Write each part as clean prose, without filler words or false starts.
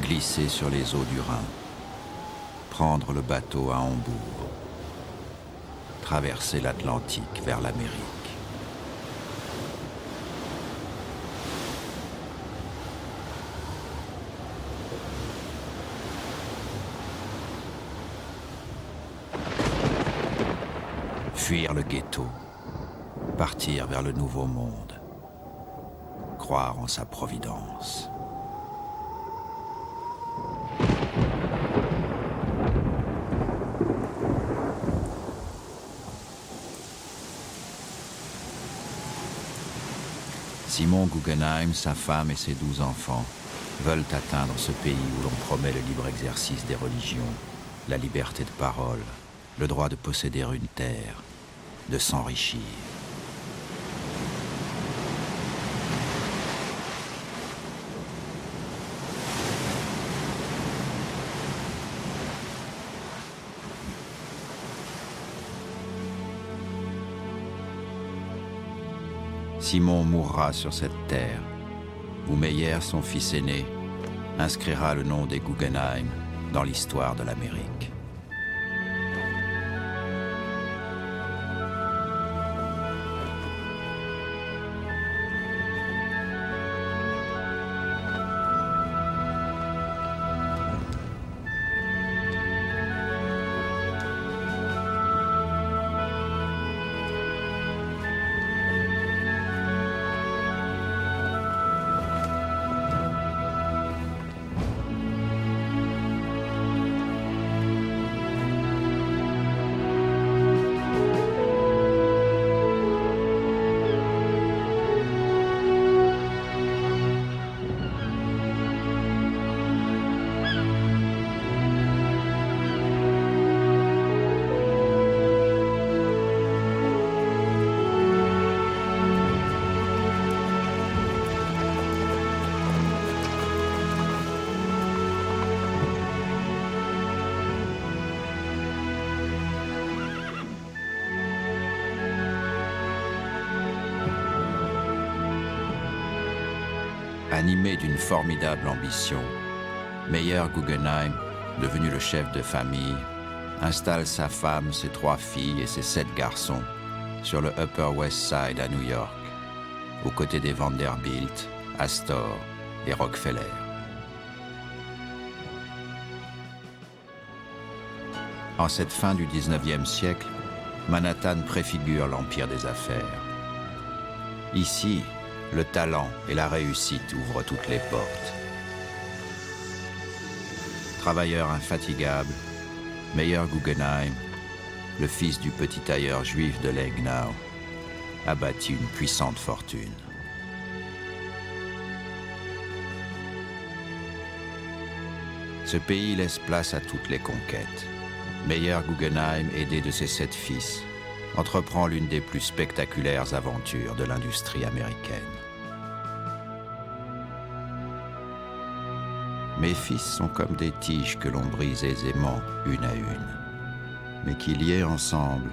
glisser sur les eaux du Rhin, prendre le bateau à Hambourg, traverser l'Atlantique vers l'Amérique. Fuir le ghetto, partir vers le nouveau monde, croire en sa providence. Simon Guggenheim, sa femme et ses 12 enfants veulent atteindre ce pays où l'on promet le libre exercice des religions, la liberté de parole, le droit de posséder une terre, de s'enrichir. Simon mourra sur cette terre, où Meyer, son fils aîné, inscrira le nom des Guggenheim dans l'histoire de l'Amérique. Animé d'une formidable ambition, Meyer Guggenheim, devenu le chef de famille, installe sa femme, ses 3 filles et ses 7 garçons sur le Upper West Side à New York, aux côtés des Vanderbilt, Astor et Rockefeller. En cette fin du 19e siècle, Manhattan préfigure l'empire des affaires. Ici, le talent et la réussite ouvrent toutes les portes. Travailleur infatigable, Meyer Guggenheim, le fils du petit tailleur juif de Lengnau, a bâti une puissante fortune. Ce pays laisse place à toutes les conquêtes. Meyer Guggenheim, aidé de ses 7 fils, entreprend l'une des plus spectaculaires aventures de l'industrie américaine. Mes fils sont comme des tiges que l'on brise aisément une à une, mais qui, liés ensemble,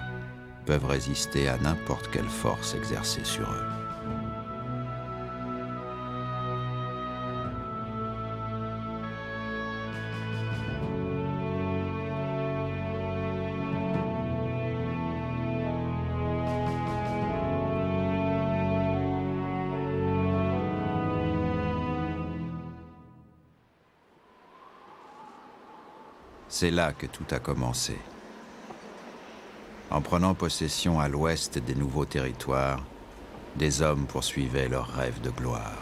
peuvent résister à n'importe quelle force exercée sur eux. C'est là que tout a commencé. En prenant possession à l'ouest des nouveaux territoires, des hommes poursuivaient leur rêve de gloire.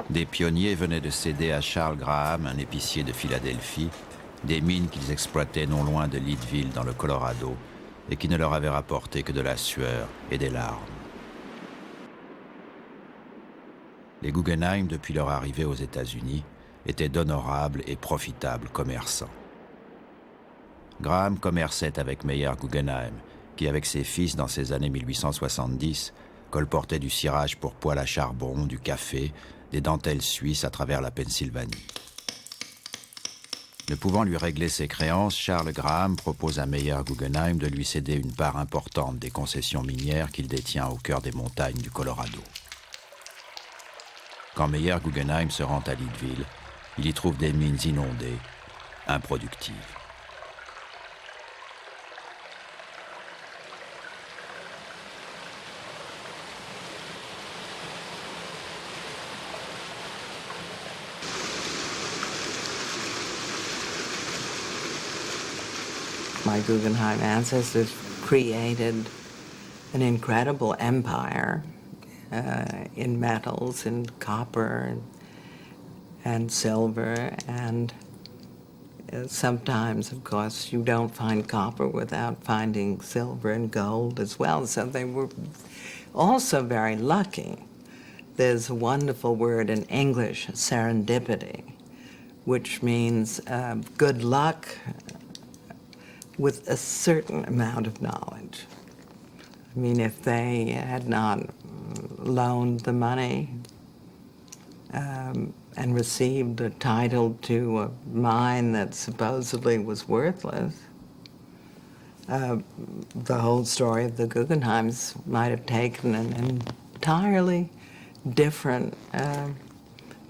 Des pionniers venaient de céder à Charles Graham, un épicier de Philadelphie, des mines qu'ils exploitaient non loin de Leadville dans le Colorado et qui ne leur avaient rapporté que de la sueur et des larmes. Les Guggenheim, depuis leur arrivée aux États-Unis, étaient d'honorables et profitables commerçants. Graham commerçait avec Meyer Guggenheim, qui, avec ses fils dans ces années 1870, colportait du cirage pour poêle à charbon, du café, des dentelles suisses à travers la Pennsylvanie. Ne pouvant lui régler ses créances, Charles Graham propose à Meyer Guggenheim de lui céder une part importante des concessions minières qu'il détient au cœur des montagnes du Colorado. Quand Meyer Guggenheim se rend à Leadville, il y trouve des mines inondées, improductives. My Guggenheim ancestors created an incredible empire in metals, in copper and silver, and sometimes, of course, you don't find copper without finding silver and gold as well. So they were also very lucky. There's a wonderful word in English, serendipity, which means good luck with a certain amount of knowledge. I mean, if they had not loaned the money and received a title to a mine that supposedly was worthless, the whole story of the Guggenheims might have taken an entirely different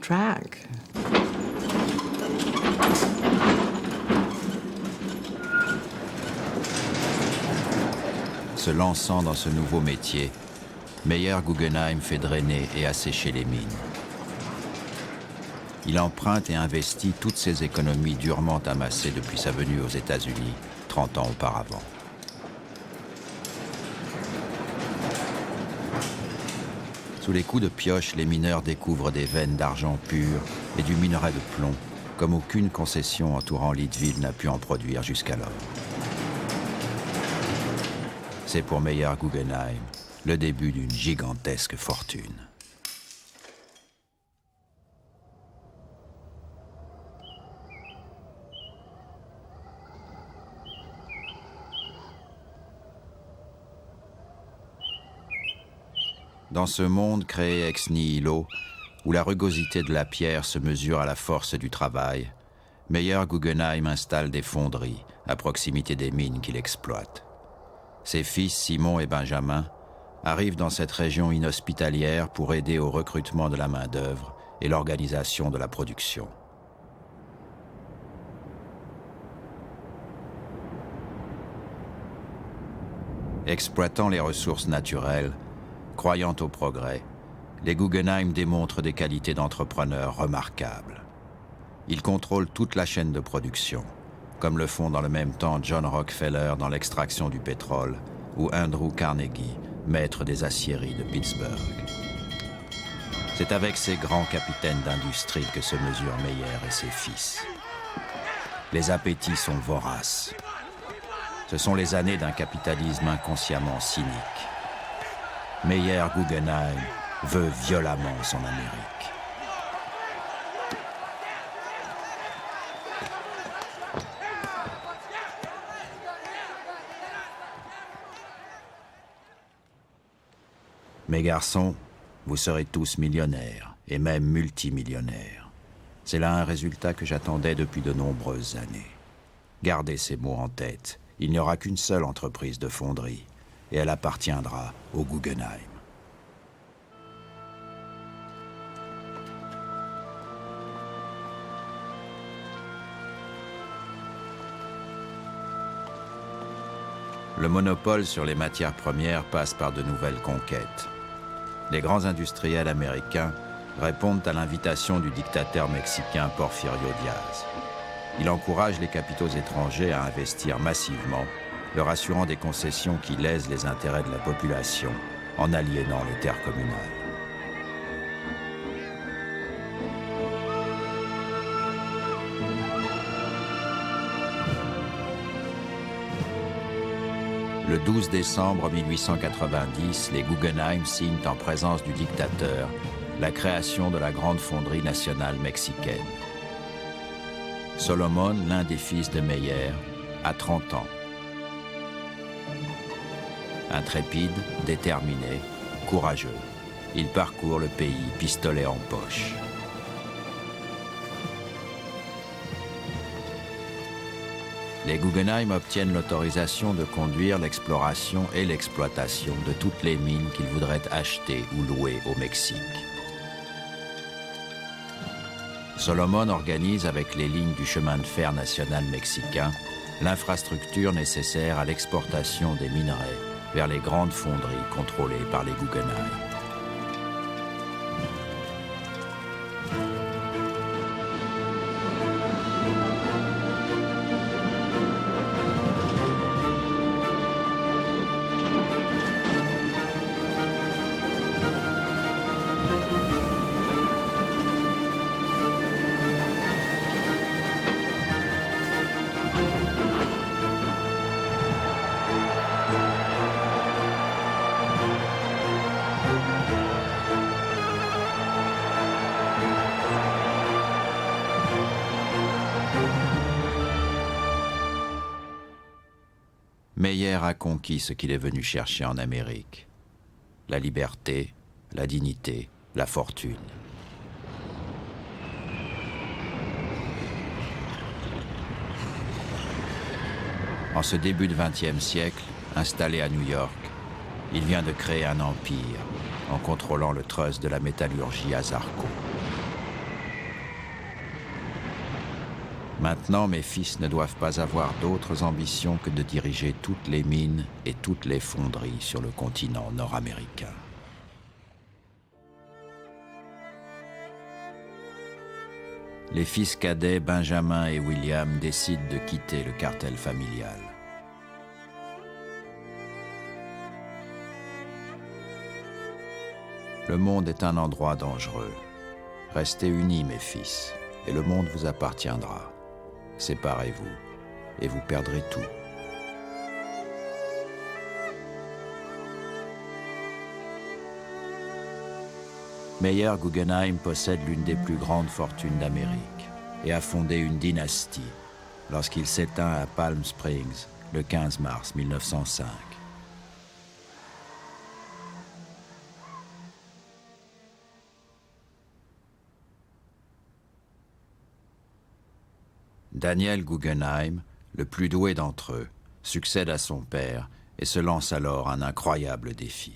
track. Se lançant dans ce nouveau métier, Meyer Guggenheim fait drainer et assécher les mines. Il emprunte et investit toutes ses économies durement amassées depuis sa venue aux États-Unis, 30 ans auparavant. Sous les coups de pioche, les mineurs découvrent des veines d'argent pur et du minerai de plomb, comme aucune concession entourant Leadville n'a pu en produire jusqu'alors. C'est pour Meyer Guggenheim le début d'une gigantesque fortune. Dans ce monde créé ex nihilo, où la rugosité de la pierre se mesure à la force du travail, Meyer Guggenheim installe des fonderies à proximité des mines qu'il exploite. Ses fils, Simon et Benjamin, arrivent dans cette région inhospitalière pour aider au recrutement de la main-d'œuvre et l'organisation de la production. Exploitant les ressources naturelles, croyant au progrès, les Guggenheim démontrent des qualités d'entrepreneurs remarquables. Ils contrôlent toute la chaîne de production, comme le font dans le même temps John Rockefeller dans l'extraction du pétrole ou Andrew Carnegie, maître des aciéries de Pittsburgh. C'est avec ces grands capitaines d'industrie que se mesurent Meyer et ses fils. Les appétits sont voraces. Ce sont les années d'un capitalisme inconsciemment cynique. Meyer Guggenheim veut violemment son Amérique. Mes garçons, vous serez tous millionnaires, et même multimillionnaires. C'est là un résultat que j'attendais depuis de nombreuses années. Gardez ces mots en tête. Il n'y aura qu'une seule entreprise de fonderie, et elle appartiendra au Guggenheim. Le monopole sur les matières premières passe par de nouvelles conquêtes. Les grands industriels américains répondent à l'invitation du dictateur mexicain Porfirio Diaz. Il encourage les capitaux étrangers à investir massivement, leur assurant des concessions qui lèsent les intérêts de la population en aliénant les terres communales. Le 12 décembre 1890, les Guggenheim signent en présence du dictateur la création de la grande fonderie nationale mexicaine. Solomon, l'un des fils de Meyer, a 30 ans. Intrépide, déterminé, courageux, il parcourt le pays pistolet en poche. Les Guggenheim obtiennent l'autorisation de conduire l'exploration et l'exploitation de toutes les mines qu'ils voudraient acheter ou louer au Mexique. Solomon organise avec les lignes du chemin de fer national mexicain l'infrastructure nécessaire à l'exportation des minerais vers les grandes fonderies contrôlées par les Guggenheim. Meyer a conquis ce qu'il est venu chercher en Amérique. La liberté, la dignité, la fortune. En ce début du XXe siècle, installé à New York, il vient de créer un empire en contrôlant le trust de la métallurgie à Zarco. Maintenant, mes fils ne doivent pas avoir d'autres ambitions que de diriger toutes les mines et toutes les fonderies sur le continent nord-américain. Les fils cadets Benjamin et William décident de quitter le cartel familial. Le monde est un endroit dangereux. Restez unis, mes fils, et le monde vous appartiendra. Séparez-vous, et vous perdrez tout. Meyer Guggenheim possède l'une des plus grandes fortunes d'Amérique et a fondé une dynastie lorsqu'il s'éteint à Palm Springs le 15 mars 1905. Daniel Guggenheim, le plus doué d'entre eux, succède à son père et se lance alors un incroyable défi.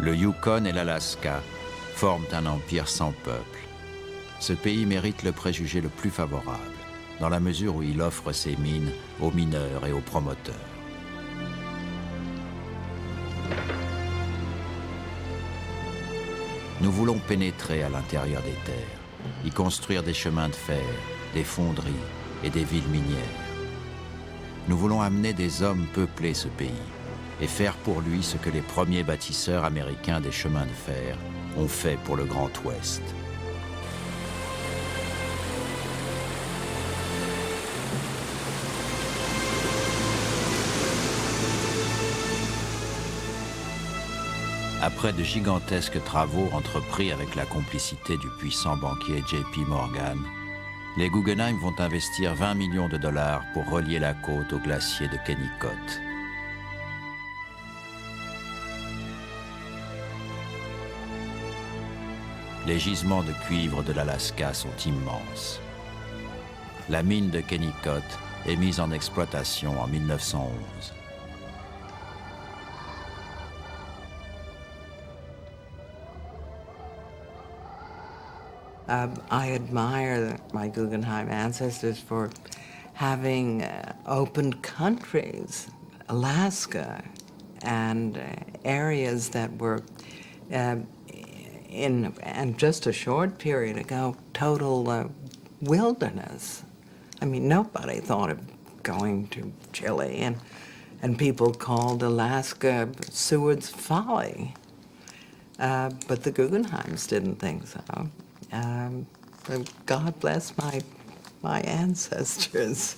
Le Yukon et l'Alaska forment un empire sans peuple. Ce pays mérite le préjugé le plus favorable, dans la mesure où il offre ses mines aux mineurs et aux promoteurs. Nous voulons pénétrer à l'intérieur des terres, y construire des chemins de fer, des fonderies et des villes minières. Nous voulons amener des hommes peupler ce pays et faire pour lui ce que les premiers bâtisseurs américains des chemins de fer ont fait pour le Grand Ouest. Après de gigantesques travaux entrepris avec la complicité du puissant banquier J.P. Morgan, les Guggenheim vont investir 20 millions de dollars pour relier la côte au glacier de Kennecott. Les gisements de cuivre de l'Alaska sont immenses. La mine de Kennecott est mise en exploitation en 1911. I admire my Guggenheim ancestors for having opened countries, Alaska, and areas that were, in just a short period ago, total wilderness. I mean, nobody thought of going to Chile, and people called Alaska Seward's Folly. But the Guggenheims didn't think so. God bless my ancestors.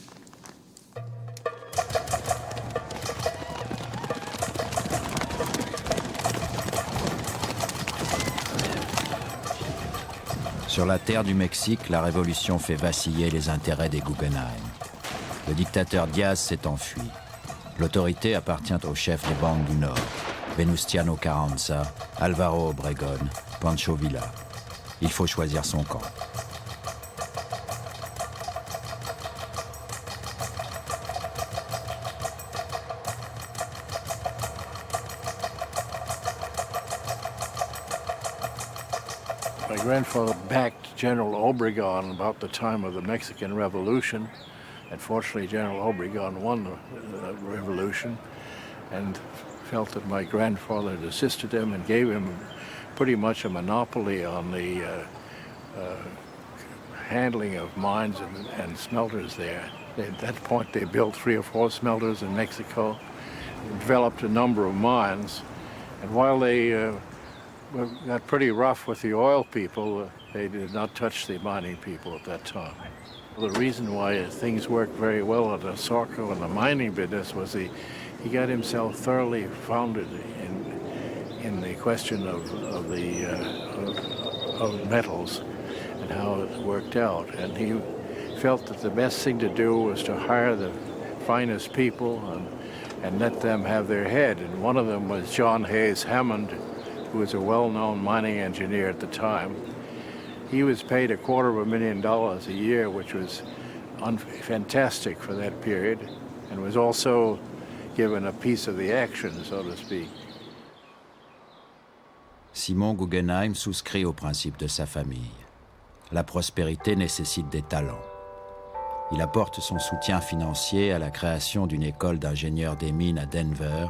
Sur la terre du Mexique, la révolution fait vaciller les intérêts des Guggenheim. Le dictateur Diaz s'est enfui. L'autorité appartient aux chefs des bandes du Nord, Venustiano Carranza, Álvaro Obregón, Pancho Villa. Il faut choisir son camp. My grandfather backed General Obregon about the time of the Mexican Revolution. And fortunately, General Obregon won the revolution and felt that my grandfather had assisted him and gave him pretty much a monopoly on the handling of mines and smelters there. At that point, they built 3 or 4 smelters in Mexico, developed a number of mines, and while they got pretty rough with the oil people, they did not touch the mining people at that time. The reason why things worked very well at Osorco in the mining business was he got himself thoroughly founded in the question of metals and how it worked out. And he felt that the best thing to do was to hire the finest people and let them have their head. And one of them was John Hayes Hammond, who was a well-known mining engineer at the time. He was paid $250,000 a year, which was fantastic for that period, and was also given a piece of the action, so to speak. Simon Guggenheim souscrit au principe de sa famille. La prospérité nécessite des talents. Il apporte son soutien financier à la création d'une école d'ingénieurs des mines à Denver,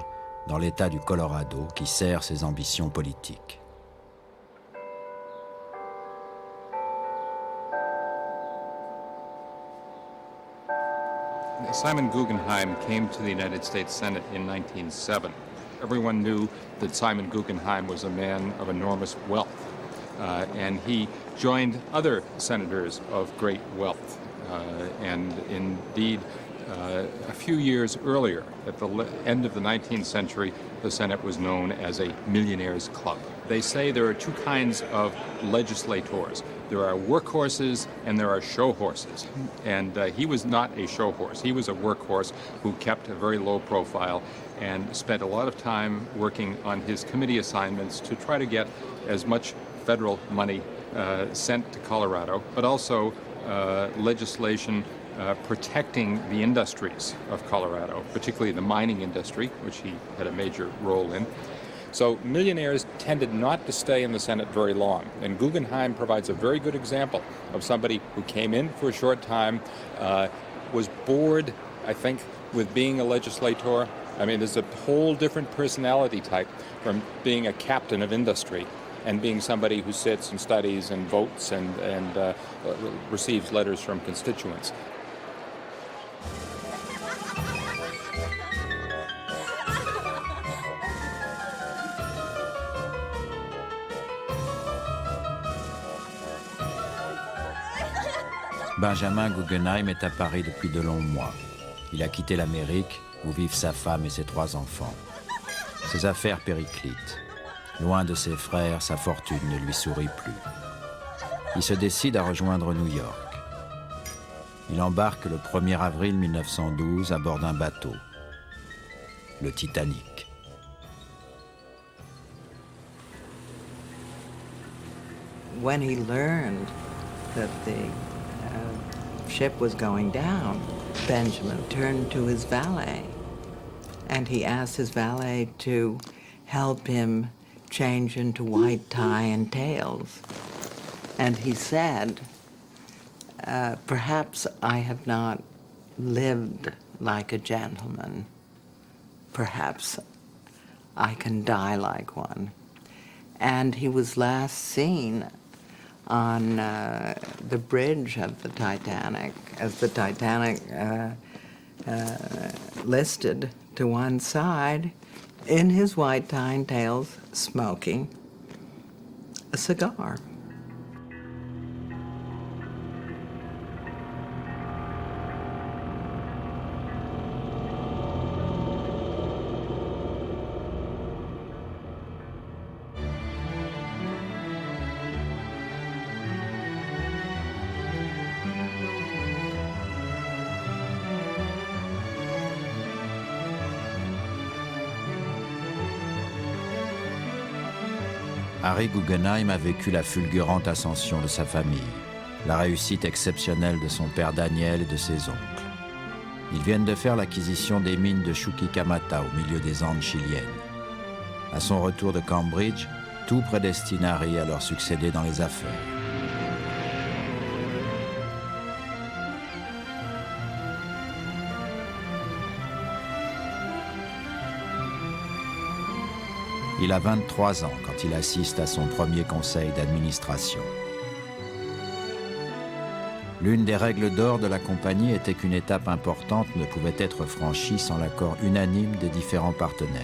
dans l'État du Colorado, qui sert ses ambitions politiques. Simon Guggenheim came to the United States Senate in 1907. Everyone knew that Simon Guggenheim was a man of enormous wealth, and he joined other senators of great wealth. And indeed, a few years earlier, at the end of the 19th century, the Senate was known as a millionaires' club. They say there are 2 kinds of legislators. There are workhorses and there are show horses. And he was not a show horse. He was a workhorse who kept a very low profile and spent a lot of time working on his committee assignments to try to get as much federal money sent to Colorado, but also legislation protecting the industries of Colorado, particularly the mining industry, which he had a major role in. So millionaires tended not to stay in the Senate very long, and Guggenheim provides a very good example of somebody who came in for a short time, was bored, I think, with being a legislator. I mean, there's a whole different personality type from being a captain of industry and being somebody who sits and studies and votes and receives letters from constituents. Benjamin Guggenheim est à Paris depuis de longs mois. Il a quitté l'Amérique, où vivent sa femme et ses 3 enfants. Ses affaires périclitent. Loin de ses frères, sa fortune ne lui sourit plus. Il se décide à rejoindre New York. Il embarque le 1er avril 1912 à bord d'un bateau, le Titanic. When he learned that the ship was going down, Benjamin turned to his valet, and he asked his valet to help him change into white tie and tails. And he said, perhaps I have not lived like a gentleman. Perhaps I can die like one. And he was last seen on the bridge of the Titanic, as the Titanic listed to one side, in his white tie and tails, smoking a cigar. Harry Guggenheim a vécu la fulgurante ascension de sa famille, la réussite exceptionnelle de son père Daniel et de ses oncles. Ils viennent de faire l'acquisition des mines de Chuquicamata au milieu des Andes chiliennes. À son retour de Cambridge, tout prédestine Harry à leur succéder dans les affaires. Il a 23 ans quand il assiste à son premier conseil d'administration. L'une des règles d'or de la compagnie était qu'une étape importante ne pouvait être franchie sans l'accord unanime des différents partenaires.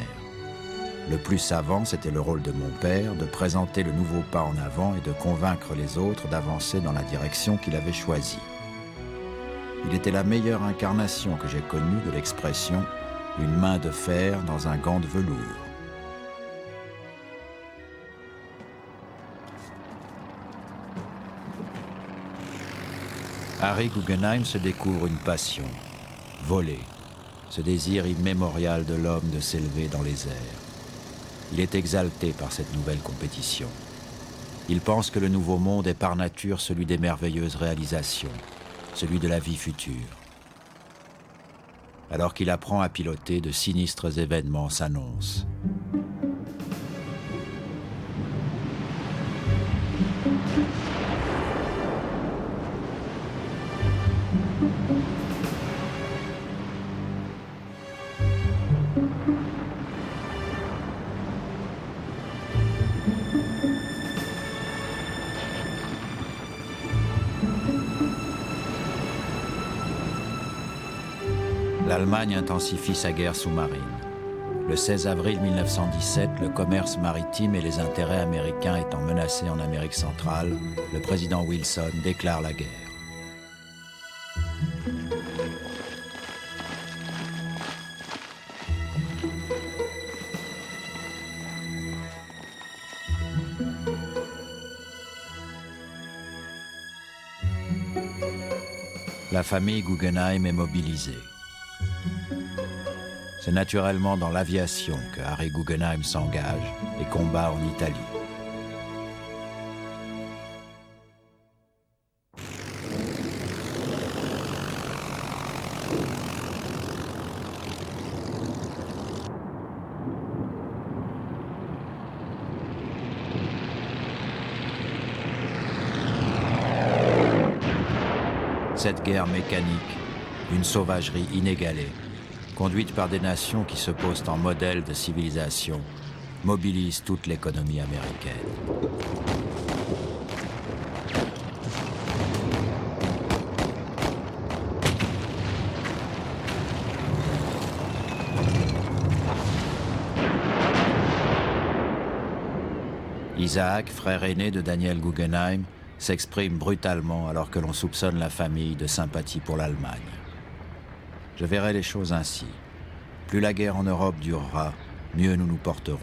Le plus savant, c'était le rôle de mon père, de présenter le nouveau pas en avant et de convaincre les autres d'avancer dans la direction qu'il avait choisie. Il était la meilleure incarnation que j'ai connue de l'expression « une main de fer dans un gant de velours ». Harry Guggenheim se découvre une passion, voler, ce désir immémorial de l'homme de s'élever dans les airs. Il est exalté par cette nouvelle compétition. Il pense que le nouveau monde est par nature celui des merveilleuses réalisations, celui de la vie future. Alors qu'il apprend à piloter, de sinistres événements s'annoncent. L'Allemagne intensifie sa guerre sous-marine. Le 16 avril 1917, le commerce maritime et les intérêts américains étant menacés en Amérique centrale, le président Wilson déclare la guerre. La famille Guggenheim est mobilisée. C'est naturellement dans l'aviation que Harry Guggenheim s'engage et combat en Italie. Cette guerre mécanique, une sauvagerie inégalée, conduite par des nations qui se posent en modèle de civilisation, mobilise toute l'économie américaine. Isaac, frère aîné de Daniel Guggenheim, s'exprime brutalement alors que l'on soupçonne la famille de sympathie pour l'Allemagne. Je verrai les choses ainsi. Plus la guerre en Europe durera, mieux nous nous porterons.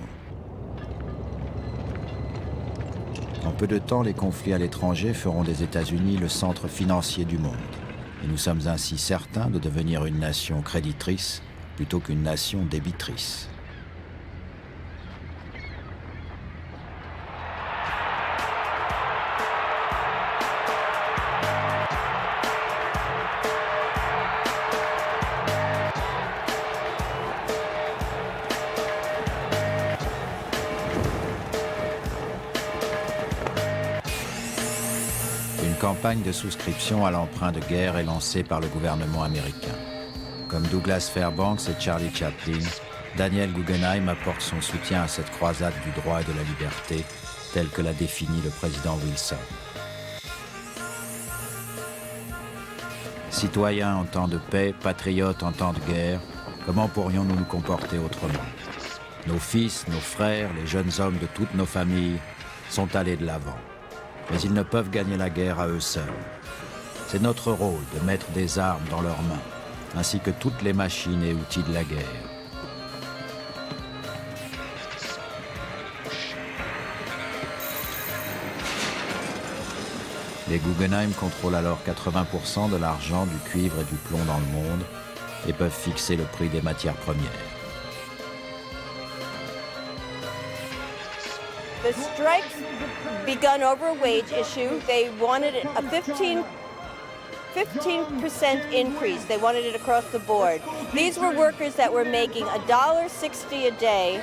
En peu de temps, les conflits à l'étranger feront des États-Unis le centre financier du monde. Et nous sommes ainsi certains de devenir une nation créditrice plutôt qu'une nation débitrice. Une campagne de souscription à l'emprunt de guerre est lancée par le gouvernement américain. Comme Douglas Fairbanks et Charlie Chaplin, Daniel Guggenheim apporte son soutien à cette croisade du droit et de la liberté, telle que l'a définie le président Wilson. Citoyens en temps de paix, patriotes en temps de guerre, comment pourrions-nous nous comporter autrement? Nos fils, nos frères, les jeunes hommes de toutes nos familles sont allés de l'avant. Mais ils ne peuvent gagner la guerre à eux seuls. C'est notre rôle de mettre des armes dans leurs mains, ainsi que toutes les machines et outils de la guerre. Les Guggenheim contrôlent alors 80% de l'argent, du cuivre et du plomb dans le monde et peuvent fixer le prix des matières premières. The strikes begun over a wage issue. They wanted a 15% increase. They wanted it across the board. These were workers that were making $1.60 a day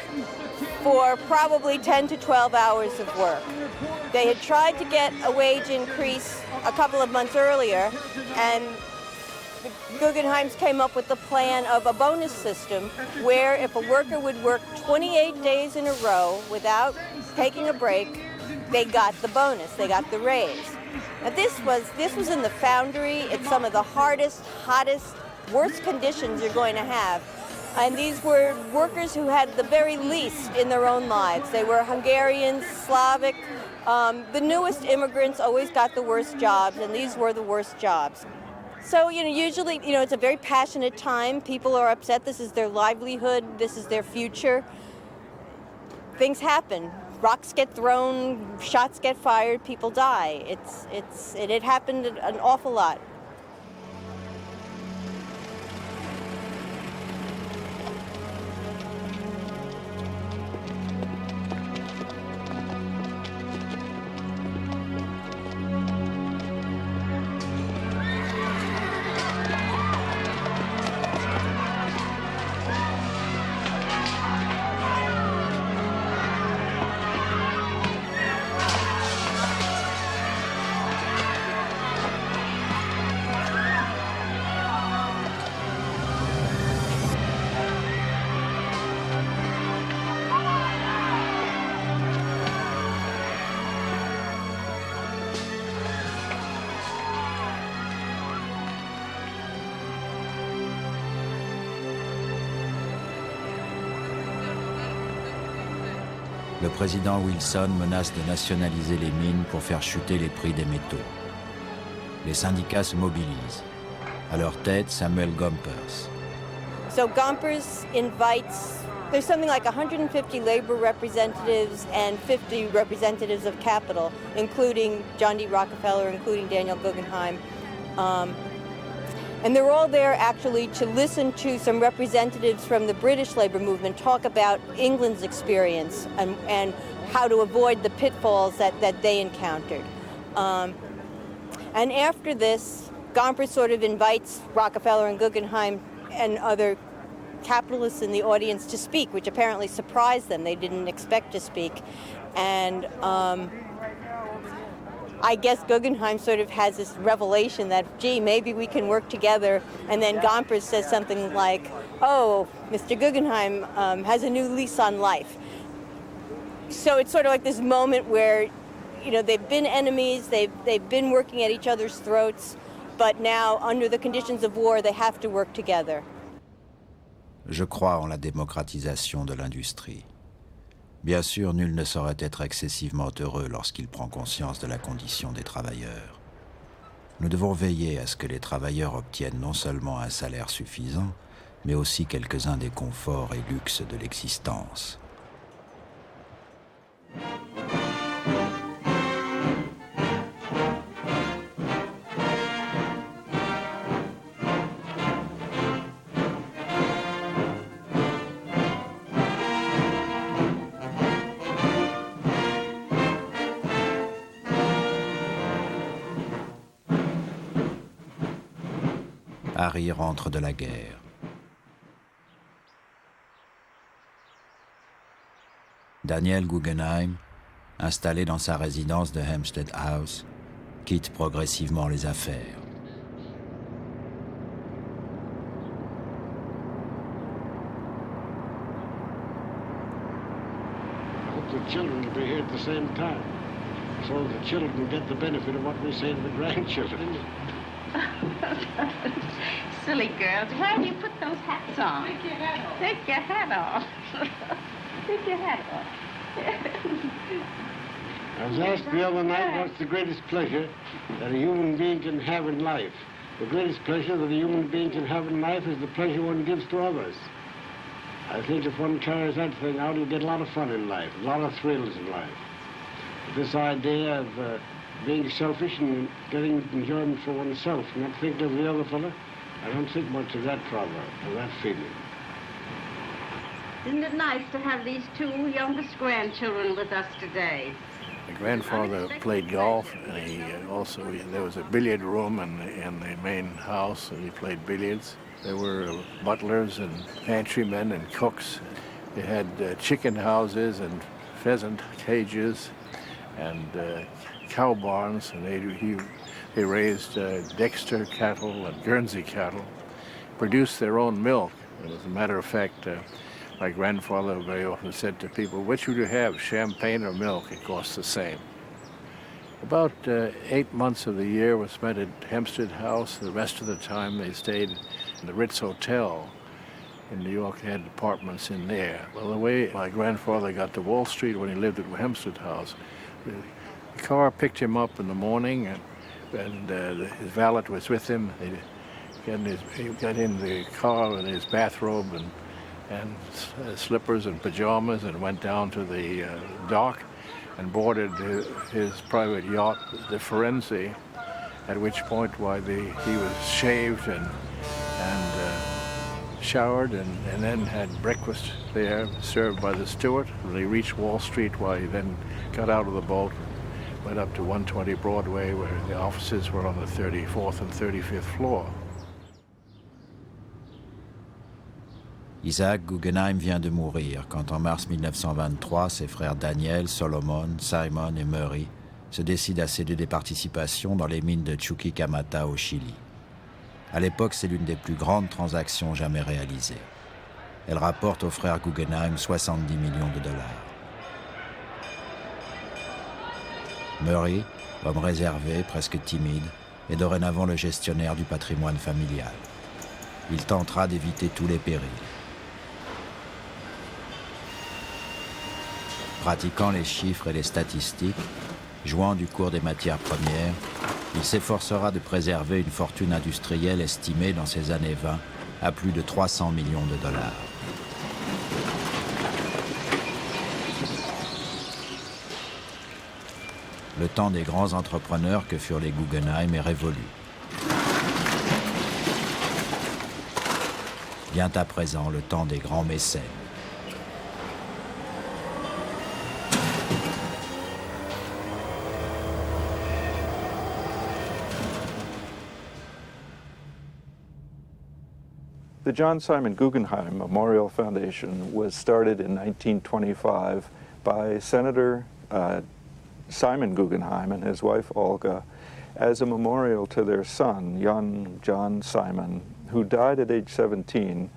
for probably 10 to 12 hours of work. They had tried to get a wage increase a couple of months earlier, and the Guggenheims came up with the plan of a bonus system where if a worker would work 28 days in a row without taking a break, they got the bonus, they got the raise. Now this was in the foundry. It's some of the hardest, hottest, worst conditions you're going to have. And these were workers who had the very least in their own lives. They were Hungarians, Slavic. The newest immigrants always got the worst jobs, and these were the worst jobs. So, usually, it's a very passionate time. People are upset. This is their livelihood. This is their future. Things happen. Rocks get thrown, shots get fired, people die. It happened an awful lot. Le président Wilson menace de nationaliser les mines pour faire chuter les prix des métaux. Les syndicats se mobilisent. À leur tête, Samuel Gompers. So Gompers invites, there's something like 150 labor representatives and 50 representatives of capital, including John D. Rockefeller, including Daniel Guggenheim. And they're all there actually to listen to some representatives from the British labor movement talk about England's experience and how to avoid the pitfalls that they encountered. And after this, Gompers sort of invites Rockefeller and Guggenheim and other capitalists in the audience to speak, which apparently surprised them. They didn't expect to speak. And I guess Guggenheim sort of has this revelation that, gee, maybe we can work together. And then Gompers says something like, oh, Mr. Guggenheim has a new lease on life. So it's sort of like this moment where, they've been enemies, they've been working at each other's throats, but now, under the conditions of war, they have to work together. Je crois en la démocratisation de l'industrie. Bien sûr, nul ne saurait être excessivement heureux lorsqu'il prend conscience de la condition des travailleurs. Nous devons veiller à ce que les travailleurs obtiennent non seulement un salaire suffisant, mais aussi quelques-uns des conforts et luxes de l'existence. Harry rentre de la guerre. Daniel Guggenheim, installé dans sa résidence de Hampstead House, quitte progressivement les affaires. I hope the children will be here at the same time, so the children can get the benefit of what we say to the grandchildren. Silly girls, why do you put those hats on? Take your hat off. Take your hat off. Take your hat off. I was asked the other night what's the greatest pleasure that a human being can have in life. The greatest pleasure that a human being can have in life is the pleasure one gives to others. I think if one carries that thing out, you'll get a lot of fun in life, a lot of thrills in life. This idea of being selfish and getting enjoyment for oneself, not thinking of the other fellow, I don't think much of that proverb, of that feeling. Isn't it nice to have these two youngest grandchildren with us today? My grandfather played golf, and there was a billiard room in the main house, and he played billiards. There were butlers and pantrymen and cooks. They had chicken houses and pheasant cages and cow barns, and they raised Dexter cattle and Guernsey cattle, produced their own milk. And as a matter of fact, my grandfather very often said to people, "Which would you have, champagne or milk? It costs the same." About 8 months of the year was spent at Hempstead House. The rest of the time they stayed in the Ritz Hotel in New York. They had apartments in there. Well, the way my grandfather got to Wall Street when he lived at Hempstead House, the car picked him up in the morning, and his valet was with him. He got in the car in his bathrobe and slippers and pajamas and went down to the dock and boarded his private yacht, the Firenze, at which point he was shaved and showered and then had breakfast there served by the steward. When he reached Wall Street, he then got out of the boat and went up to 120 Broadway, where the offices were on the 34th and 35th floor. Isaac Guggenheim vient de mourir quand en mars 1923, ses frères Daniel, Solomon, Simon et Murray se décident à céder des participations dans les mines de Chuquicamata au Chili. À l'époque, c'est l'une des plus grandes transactions jamais réalisées. Elle rapporte aux frères Guggenheim 70 millions de dollars. Murray, homme réservé, presque timide, est dorénavant le gestionnaire du patrimoine familial. Il tentera d'éviter tous les périls. Pratiquant les chiffres et les statistiques, jouant du cours des matières premières, il s'efforcera de préserver une fortune industrielle estimée dans ces années 20 à plus de 300 millions de dollars. Le temps des grands entrepreneurs que furent les Guggenheim est révolu. Vient à présent le temps des grands mécènes. The John Simon Guggenheim Memorial Foundation was started in 1925 by Senator Simon Guggenheim and his wife Olga as a memorial to their son, young John Simon, who died at age 17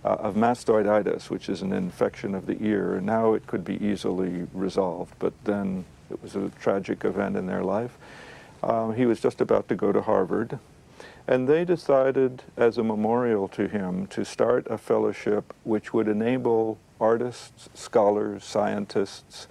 of mastoiditis, which is an infection of the ear. Now it could be easily resolved, but then it was a tragic event in their life. He was just about to go to Harvard. And they decided, as a memorial to him, to start a fellowship which would enable artists, scholars, scientists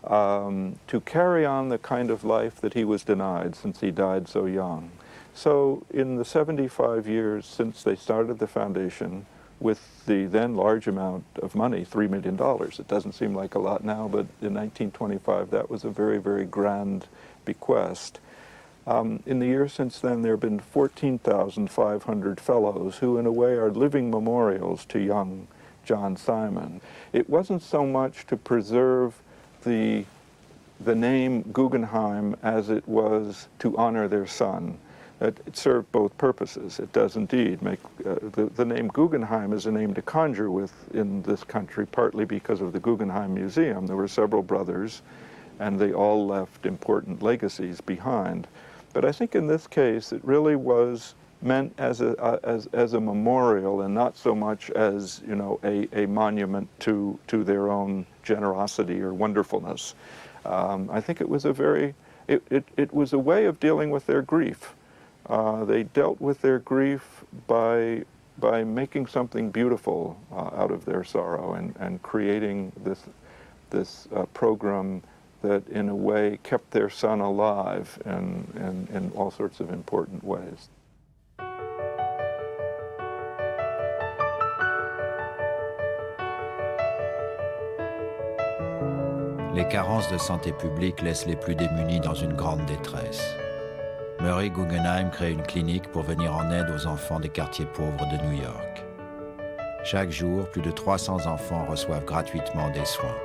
to carry on the kind of life that he was denied since he died so young. So in the 75 years since they started the foundation, with the then large amount of money, $3 million, it doesn't seem like a lot now, but in 1925 that was a very, very grand bequest. In the years since then, there have been 14,500 fellows who, in a way, are living memorials to young John Simon. It wasn't so much to preserve the name Guggenheim as it was to honor their son. It served both purposes. It does indeed make the name Guggenheim is a name to conjure with in this country, partly because of the Guggenheim Museum. There were several brothers, and they all left important legacies behind. But I think in this case, it really was meant as a memorial, and not so much as, you know, a monument to their own generosity or wonderfulness. I think it was it was a way of dealing with their grief. They dealt with their grief by making something beautiful out of their sorrow and creating this program that in a way kept their son alive in all sorts of important ways. Les carences de santé publique laissent les plus démunis dans une grande détresse. Murray Guggenheim crée une clinique pour venir en aide aux enfants des quartiers pauvres de New York. Chaque jour, plus de 300 enfants reçoivent gratuitement des soins.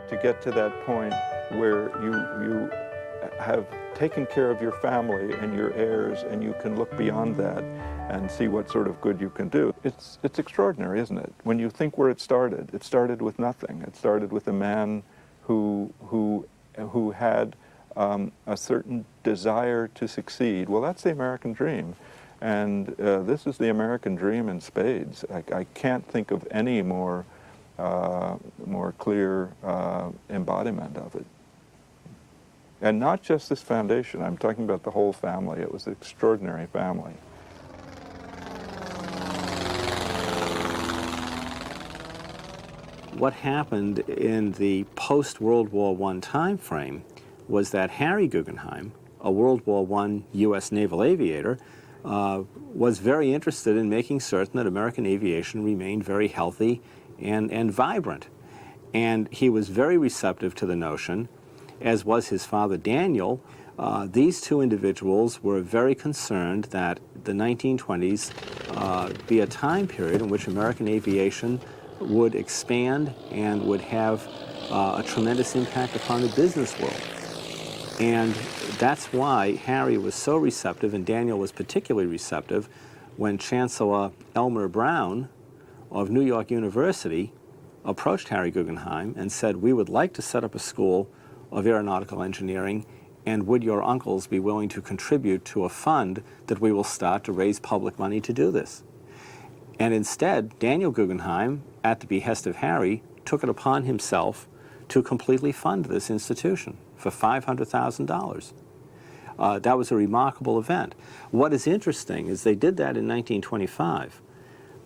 to get to that point where you have taken care of your family and your heirs, and you can look beyond that and see what sort of good you can do. It's extraordinary, isn't it? When you think where it started with nothing. It started with a man who had a certain desire to succeed. Well, that's the American dream. And this is the American dream in spades. I can't think of any more clear embodiment of it. And not just this foundation, I'm talking about the whole family. It was an extraordinary family. What happened in the post-World War I time frame was that Harry Guggenheim, a World War I U.S. naval aviator, was very interested in making certain that American aviation remained very healthy and vibrant. And he was very receptive to the notion, as was his father Daniel. These two individuals were very concerned that the 1920s be a time period in which American aviation would expand and would have a tremendous impact upon the business world. And that's why Harry was so receptive, and Daniel was particularly receptive, when Chancellor Elmer Brown of New York University approached Harry Guggenheim and said, "We would like to set up a school of aeronautical engineering, and would your uncles be willing to contribute to a fund that we will start to raise public money to do this?" And instead, Daniel Guggenheim, at the behest of Harry, took it upon himself to completely fund this institution for $500,000. That was a remarkable event. What is interesting is they did that in 1925,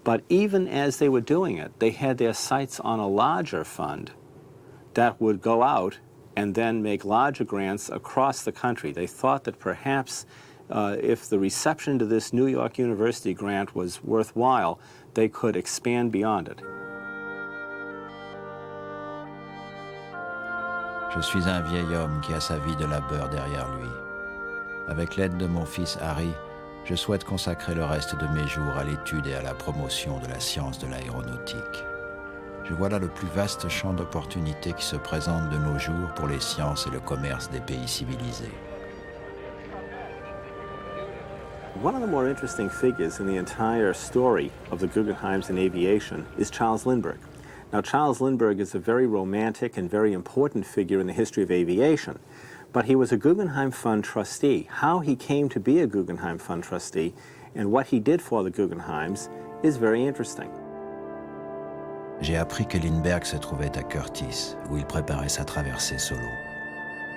but even as they were doing it, they had their sights on a larger fund that would go out and then make larger grants across the country. They thought that perhaps if the reception to this New York University grant was worthwhile, they could expand beyond it. Je suis un vieil homme qui a sa vie de labeur derrière lui. Avec l'aide de mon fils Harry, je souhaite consacrer le reste de mes jours à l'étude et à la promotion de la science de l'aéronautique. Je vois là le plus vaste champ d'opportunités qui se présente de nos jours pour les sciences et le commerce des pays civilisés. One of the more interesting figures in the entire story of the Guggenheims in aviation is Charles Lindbergh. Now, Charles Lindbergh is a very romantic and very important figure in the history of aviation, but he was a Guggenheim Fund trustee. How he came to be a Guggenheim Fund trustee and what he did for the Guggenheims is very interesting. J'ai appris que Lindbergh se trouvait à Curtis, où il préparait sa traversée solo.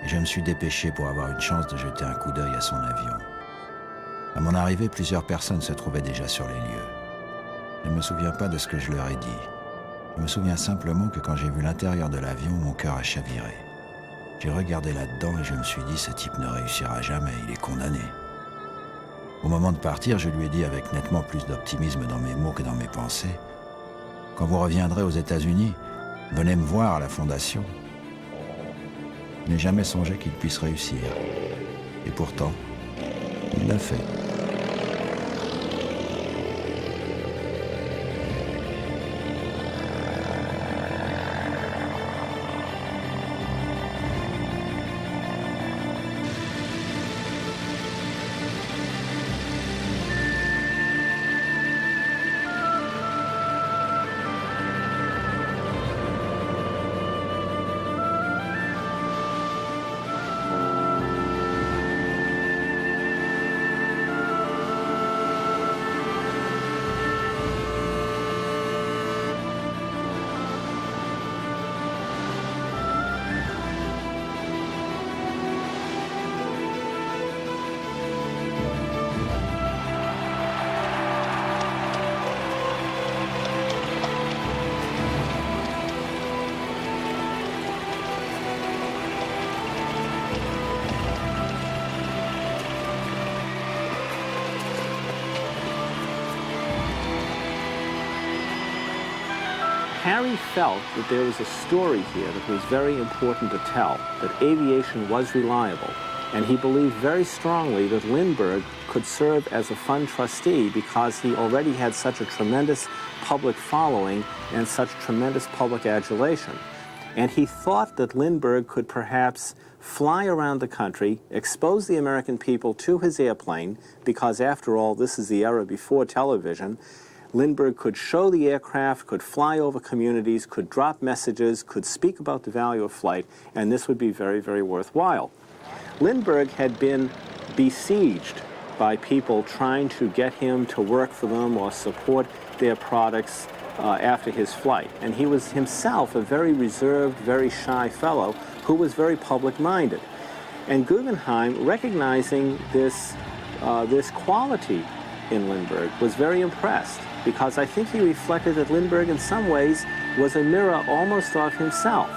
Et je me suis dépêché pour avoir une chance de jeter un coup d'œil à son avion. À mon arrivée, plusieurs personnes se trouvaient déjà sur les lieux. Je ne me souviens pas de ce que je leur ai dit. Je me souviens simplement que quand j'ai vu l'intérieur de l'avion, mon cœur a chaviré. J'ai regardé là-dedans et je me suis dit, ce type ne réussira jamais, il est condamné. Au moment de partir, je lui ai dit avec nettement plus d'optimisme dans mes mots que dans mes pensées, quand vous reviendrez aux États-Unis, venez me voir à la Fondation. Je n'ai jamais songé qu'il puisse réussir. Et pourtant, il l'a fait. Harry felt that there was a story here that was very important to tell, that aviation was reliable, and he believed very strongly that Lindbergh could serve as a fund trustee because he already had such a tremendous public following and such tremendous public adulation. And he thought that Lindbergh could perhaps fly around the country, expose the American people to his airplane, because after all, this is the era before television. Lindbergh could show the aircraft, could fly over communities, could drop messages, could speak about the value of flight, and this would be very, very worthwhile. Lindbergh had been besieged by people trying to get him to work for them or support their products after his flight. And he was himself a very reserved, very shy fellow who was very public-minded. And Guggenheim, recognizing this quality in Lindbergh, was very impressed, because I think he reflected that Lindbergh in some ways was a mirror almost of himself.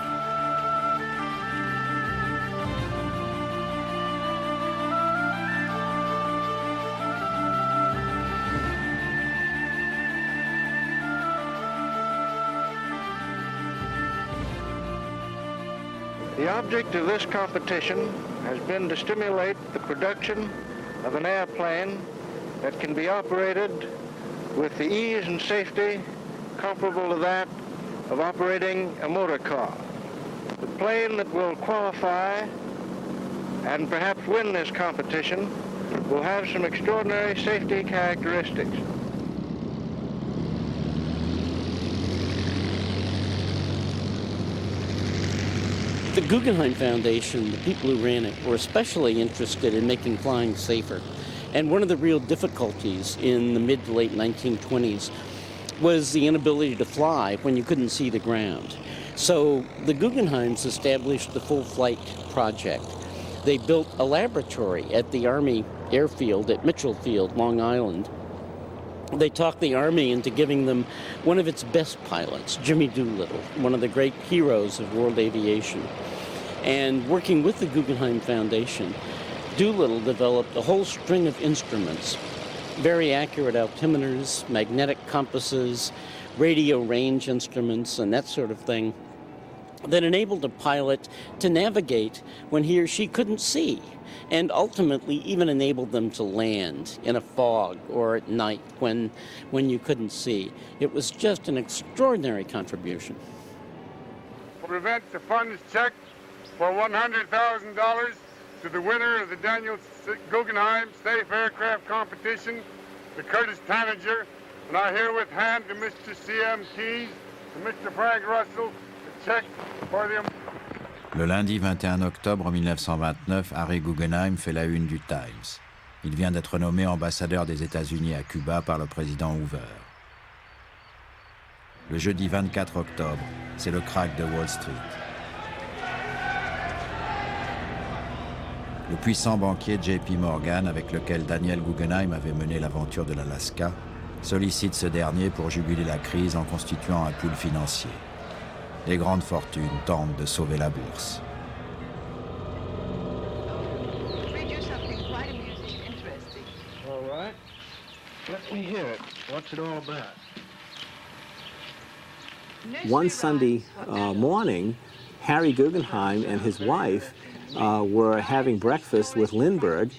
The object of this competition has been to stimulate the production of an airplane that can be operated with the ease and safety comparable to that of operating a motor car. The plane that will qualify and perhaps win this competition will have some extraordinary safety characteristics. The Guggenheim Foundation, the people who ran it, were especially interested in making flying safer. And one of the real difficulties in the mid to late 1920s was the inability to fly when you couldn't see the ground. So the Guggenheims established the Full Flight Project. They built a laboratory at the Army Airfield at Mitchell Field, Long Island. They talked the Army into giving them one of its best pilots, Jimmy Doolittle, one of the great heroes of world aviation. And working with the Guggenheim Foundation, Doolittle developed a whole string of instruments, very accurate altimeters, magnetic compasses, radio range instruments, and that sort of thing, that enabled a pilot to navigate when he or she couldn't see, and ultimately even enabled them to land in a fog or at night when you couldn't see. It was just an extraordinary contribution. Prevent the funds check for $100,000 to the winner of the Daniel Guggenheim Safe Aircraft Competition, the Curtis Tanager, and I herewith hand to Mr. C.M. Keyes and Mr. Frank Russell the check for the... Le lundi 21 octobre 1929, Harry Guggenheim fait la une du Times. Il vient d'être nommé ambassadeur des États-Unis à Cuba par le président Hoover. Le jeudi 24 octobre, c'est le krach de Wall Street. Le puissant banquier J.P. Morgan, avec lequel Daniel Guggenheim avait mené l'aventure de l'Alaska, sollicite ce dernier pour juguler la crise en constituant un pool financier. Les grandes fortunes tentent de sauver la bourse. All right. Let me hear it. What's it all about? One Sunday morning, Harry Guggenheim and his wife were having breakfast with Lindbergh,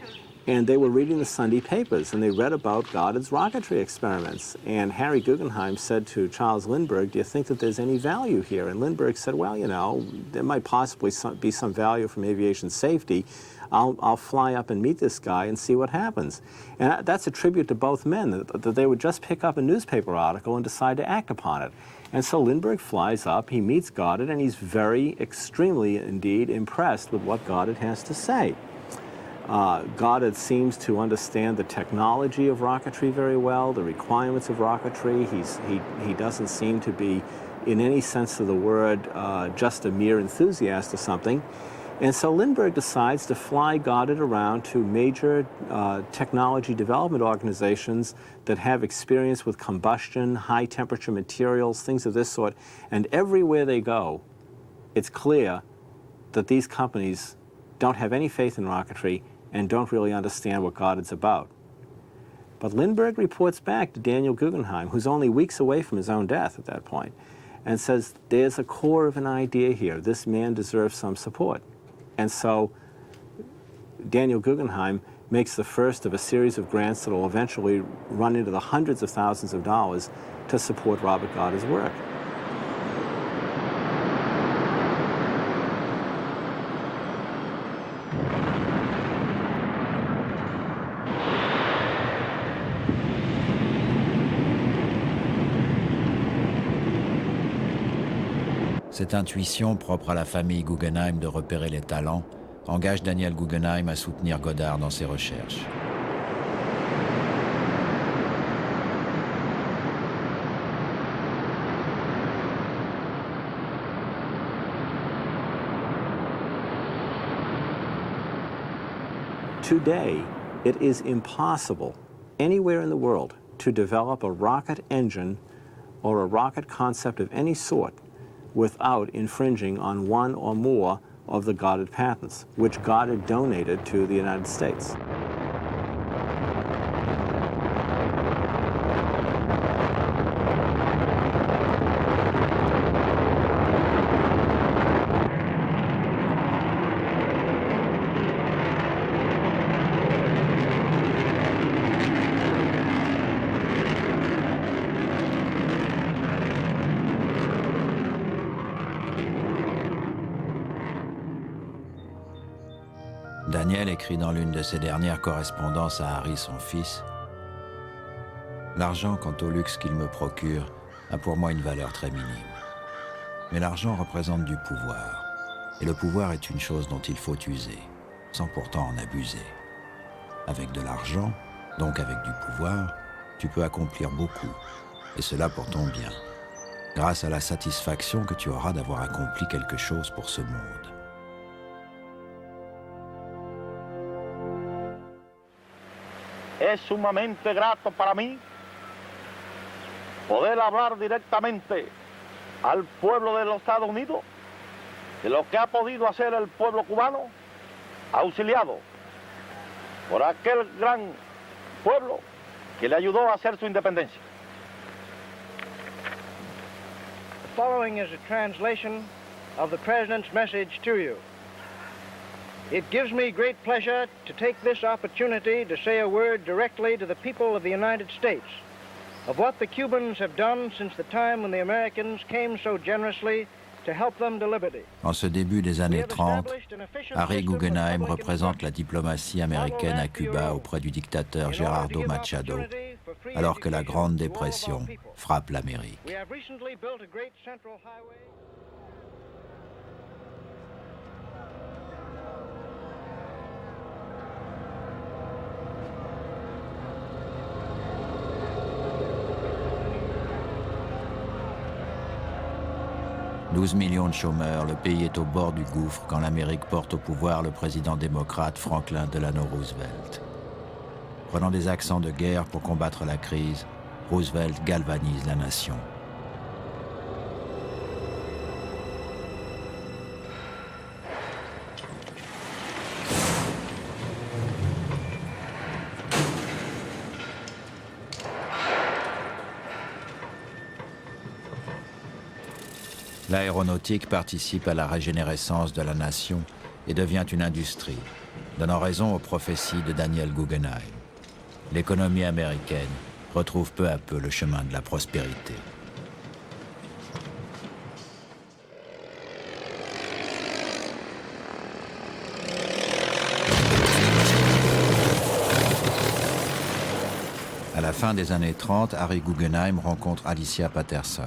and they were reading the Sunday papers, and they read about Goddard's rocketry experiments. And Harry Guggenheim said to Charles Lindbergh, "Do you think that there's any value here?" And Lindbergh said, "Well, you know, there might possibly be some value from aviation safety. I'll fly up and meet this guy and see what happens." And that's a tribute to both men, that they would just pick up a newspaper article and decide to act upon it. And so Lindbergh flies up, he meets Goddard, and he's very, extremely indeed impressed with what Goddard has to say. Goddard seems to understand the technology of rocketry very well, the requirements of rocketry. He doesn't seem to be, in any sense of the word, just a mere enthusiast or something. And so Lindbergh decides to fly Goddard around to major technology development organizations that have experience with combustion, high temperature materials, things of this sort. And everywhere they go, it's clear that these companies don't have any faith in rocketry and don't really understand what Goddard's about. But Lindbergh reports back to Daniel Guggenheim, who's only weeks away from his own death at that point, and says, there's a core of an idea here. This man deserves some support. And so Daniel Guggenheim makes the first of a series of grants that will eventually run into the hundreds of thousands of dollars to support Robert Goddard's work. Cette intuition propre à la famille Guggenheim de repérer les talents engage Daniel Guggenheim à soutenir Goddard dans ses recherches. Today, it is impossible anywhere in the world to develop a rocket engine or a rocket concept of any sort without infringing on one or more of the Goddard patents, which Goddard donated to the United States. Daniel écrit dans l'une de ses dernières correspondances à Harry, son fils, « L'argent, quant au luxe qu'il me procure, a pour moi une valeur très minime. Mais l'argent représente du pouvoir, et le pouvoir est une chose dont il faut user, sans pourtant en abuser. Avec de l'argent, donc avec du pouvoir, tu peux accomplir beaucoup, et cela pour ton bien, grâce à la satisfaction que tu auras d'avoir accompli quelque chose pour ce monde. » Es sumamente grato para mí poder hablar directamente al pueblo de los Estados Unidos de lo que ha podido hacer el pueblo cubano, auxiliado por aquel gran pueblo que le ayudó a hacer su independencia. The following is a translation of the President's message to you. It gives me great pleasure to take this opportunity to say a word directly to the people of the United States of what the Cubans have done since the time when the Americans came so generously to help them to liberty. En ce début des années 30, Harry Guggenheim représente la diplomatie américaine à Cuba auprès du dictateur Gerardo Machado, alors que la Grande Dépression frappe l'Amérique. We have recently built a great central highway. « 12 millions de chômeurs, le pays est au bord du gouffre quand l'Amérique porte au pouvoir le président démocrate Franklin Delano Roosevelt. Prenant des accents de guerre pour combattre la crise, Roosevelt galvanise la nation. L'aéronautique participe à la régénérescence de la nation et devient une industrie, donnant raison aux prophéties de Daniel Guggenheim. L'économie américaine retrouve peu à peu le chemin de la prospérité. À la fin des années 30, Harry Guggenheim rencontre Alicia Patterson.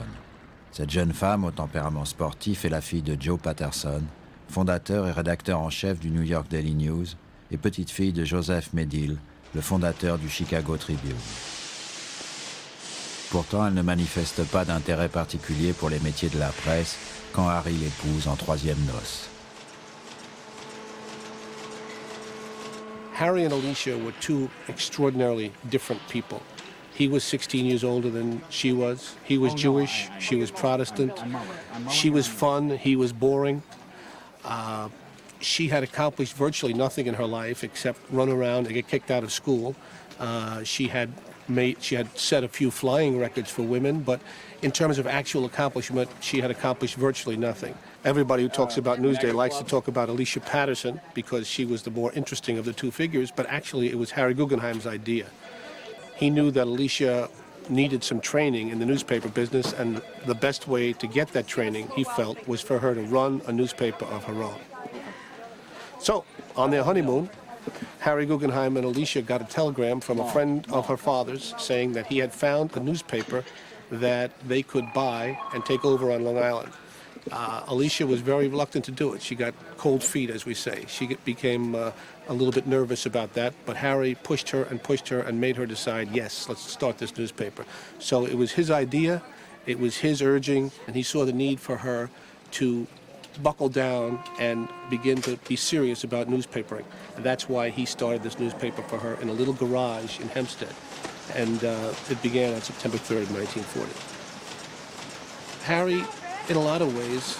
Cette jeune femme au tempérament sportif est la fille de Joe Patterson, fondateur et rédacteur en chef du New York Daily News, et petite-fille de Joseph Medill, le fondateur du Chicago Tribune. Pourtant, elle ne manifeste pas d'intérêt particulier pour les métiers de la presse quand Harry l'épouse en troisième noces. Harry and Alicia were two extraordinarily different people. He was 16 years older than she was. He was Jewish, she was Protestant. She was fun, he was boring. She had accomplished virtually nothing in her life except run around and get kicked out of school. She had set a few flying records for women, but in terms of actual accomplishment, she had accomplished virtually nothing. Everybody who talks about Newsday likes to talk about Alicia Patterson because she was the more interesting of the two figures, but actually it was Harry Guggenheim's idea. He knew that Alicia needed some training in the newspaper business, and the best way to get that training, he felt, was for her to run a newspaper of her own. So, on their honeymoon, Harry Guggenheim and Alicia got a telegram from a friend of her father's saying that he had found a newspaper that they could buy and take over on Long Island. Alicia was very reluctant to do it. She got cold feet, as we say. She became a little bit nervous about that, but Harry pushed her and made her decide, yes, let's start this newspaper. So it was his idea, it was his urging, and he saw the need for her to buckle down and begin to be serious about newspapering. And that's why he started this newspaper for her in a little garage in Hempstead. And it began on September 3rd, 1940. Harry, in a lot of ways,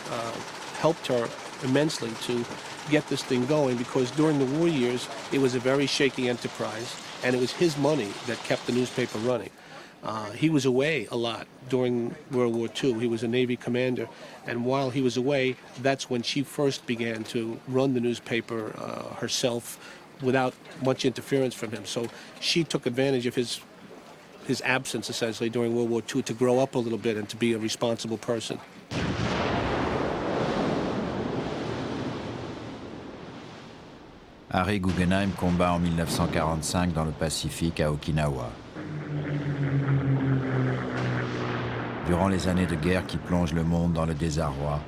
helped her immensely to get this thing going, because during the war years, it was a very shaky enterprise, and it was his money that kept the newspaper running. He was away a lot during World War II. He was a Navy commander, and while he was away, that's when she first began to run the newspaper herself without much interference from him. So she took advantage of his absence, essentially, during World War II to grow up a little bit and to be a responsible person. Harry Guggenheim combat en 1945 dans le Pacifique à Okinawa. Durant les années de guerre qui plongent le monde dans le désarroi,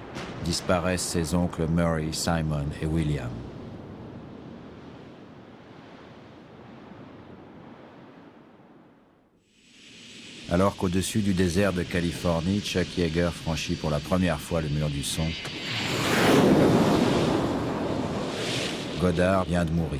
disparaissent ses oncles Murray, Simon et William. Alors qu'au-dessus du désert de Californie, Chuck Yeager franchit pour la première fois le mur du son, Goddard vient de mourir.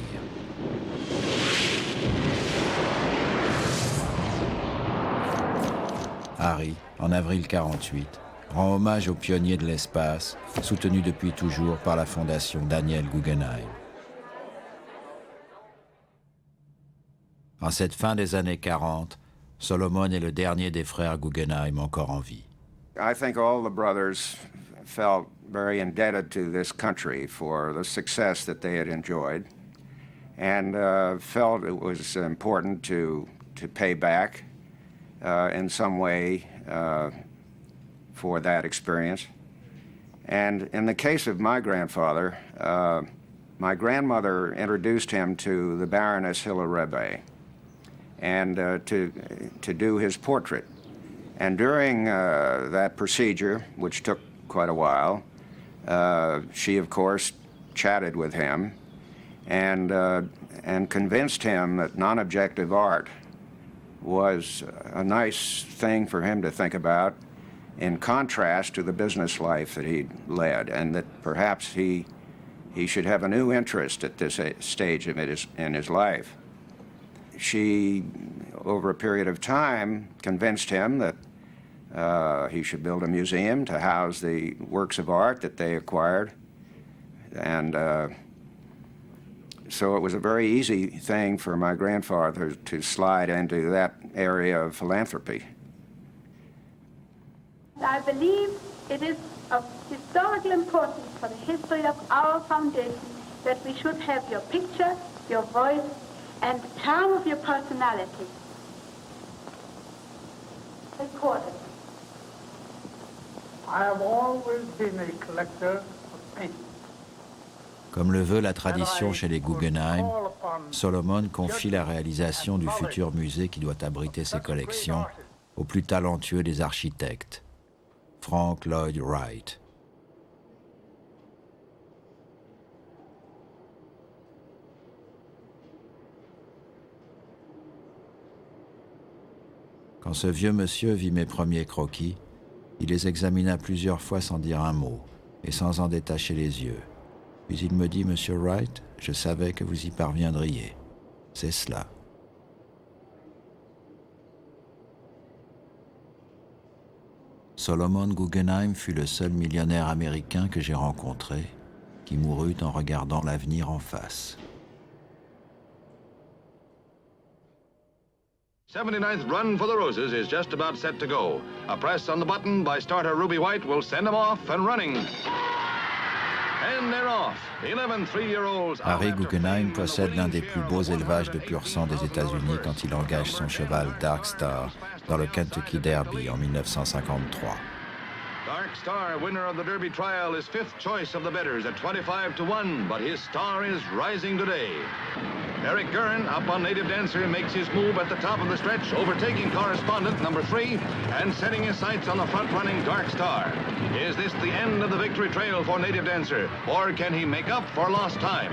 Harry, en avril 1948, rend hommage aux pionniers de l'espace, soutenus depuis toujours par la fondation Daniel Guggenheim. En cette fin des années 40, Solomon est le dernier des frères Guggenheim encore en vie. I think all the brothers felt very indebted to this country for the success that they had enjoyed, and felt it was important to pay back in some way for that experience. And in the case of my grandfather, my grandmother introduced him to the Baroness Hiller-Rebbe and to do his portrait. And during that procedure, which took quite a while, she, of course, chatted with him and convinced him that non-objective art was a nice thing for him to think about in contrast to the business life that he'd led, and that perhaps he should have a new interest at this stage of in his life. She, over a period of time, convinced him that he should build a museum to house the works of art that they acquired. And so it was a very easy thing for my grandfather to slide into that area of philanthropy. I believe it is of historical importance for the history of our foundation that we should have your picture, your voice, and the charm of your personality recorded. I have always been a collector of paintings. Comme le veut la tradition chez les Guggenheim, Solomon confie la réalisation du futur musée qui doit abriter ses collections au plus talentueux des architectes, Frank Lloyd Wright. Quand ce vieux monsieur vit mes premiers croquis, il les examina plusieurs fois sans dire un mot et sans en détacher les yeux. Puis il me dit, « Monsieur Wright, je savais que vous y parviendriez. C'est cela. » Solomon Guggenheim fut le seul millionnaire américain que j'ai rencontré qui mourut en regardant l'avenir en face. 79th run for the Roses is just about set to go. A press on the button by starter Ruby White will send them off and running. And they're off. 11 3-year-olds. Harry Guggenheim possède l'un des plus beaux élevages de pur sang des États-Unis quand il engage son cheval Dark Star dans le Kentucky Derby en 1953. Dark Star, winner of the Derby trial, is fifth choice of the bettors at 25-1, but his star is rising today. Eric Guerin, up on Native Dancer, makes his move at the top of the stretch, overtaking correspondent number 3 and setting his sights on the front-running Dark Star. Is this the end of the victory trail for Native Dancer, or can he make up for lost time?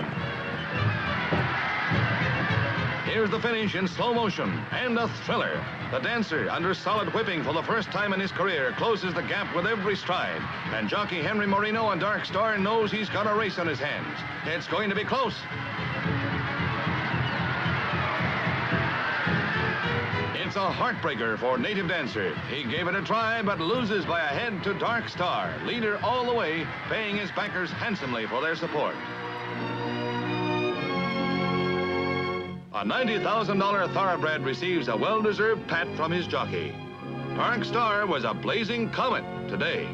Here's the finish in slow motion and a thriller. The dancer, under solid whipping for the first time in his career, closes the gap with every stride. And jockey Henry Moreno on Dark Star knows he's got a race on his hands. It's going to be close. It's a heartbreaker for Native Dancer. He gave it a try, but loses by a head to Dark Star, leader all the way, paying his backers handsomely for their support. A $90,000 thoroughbred receives a well-deserved pat from his jockey. Dark Star was a blazing comet today.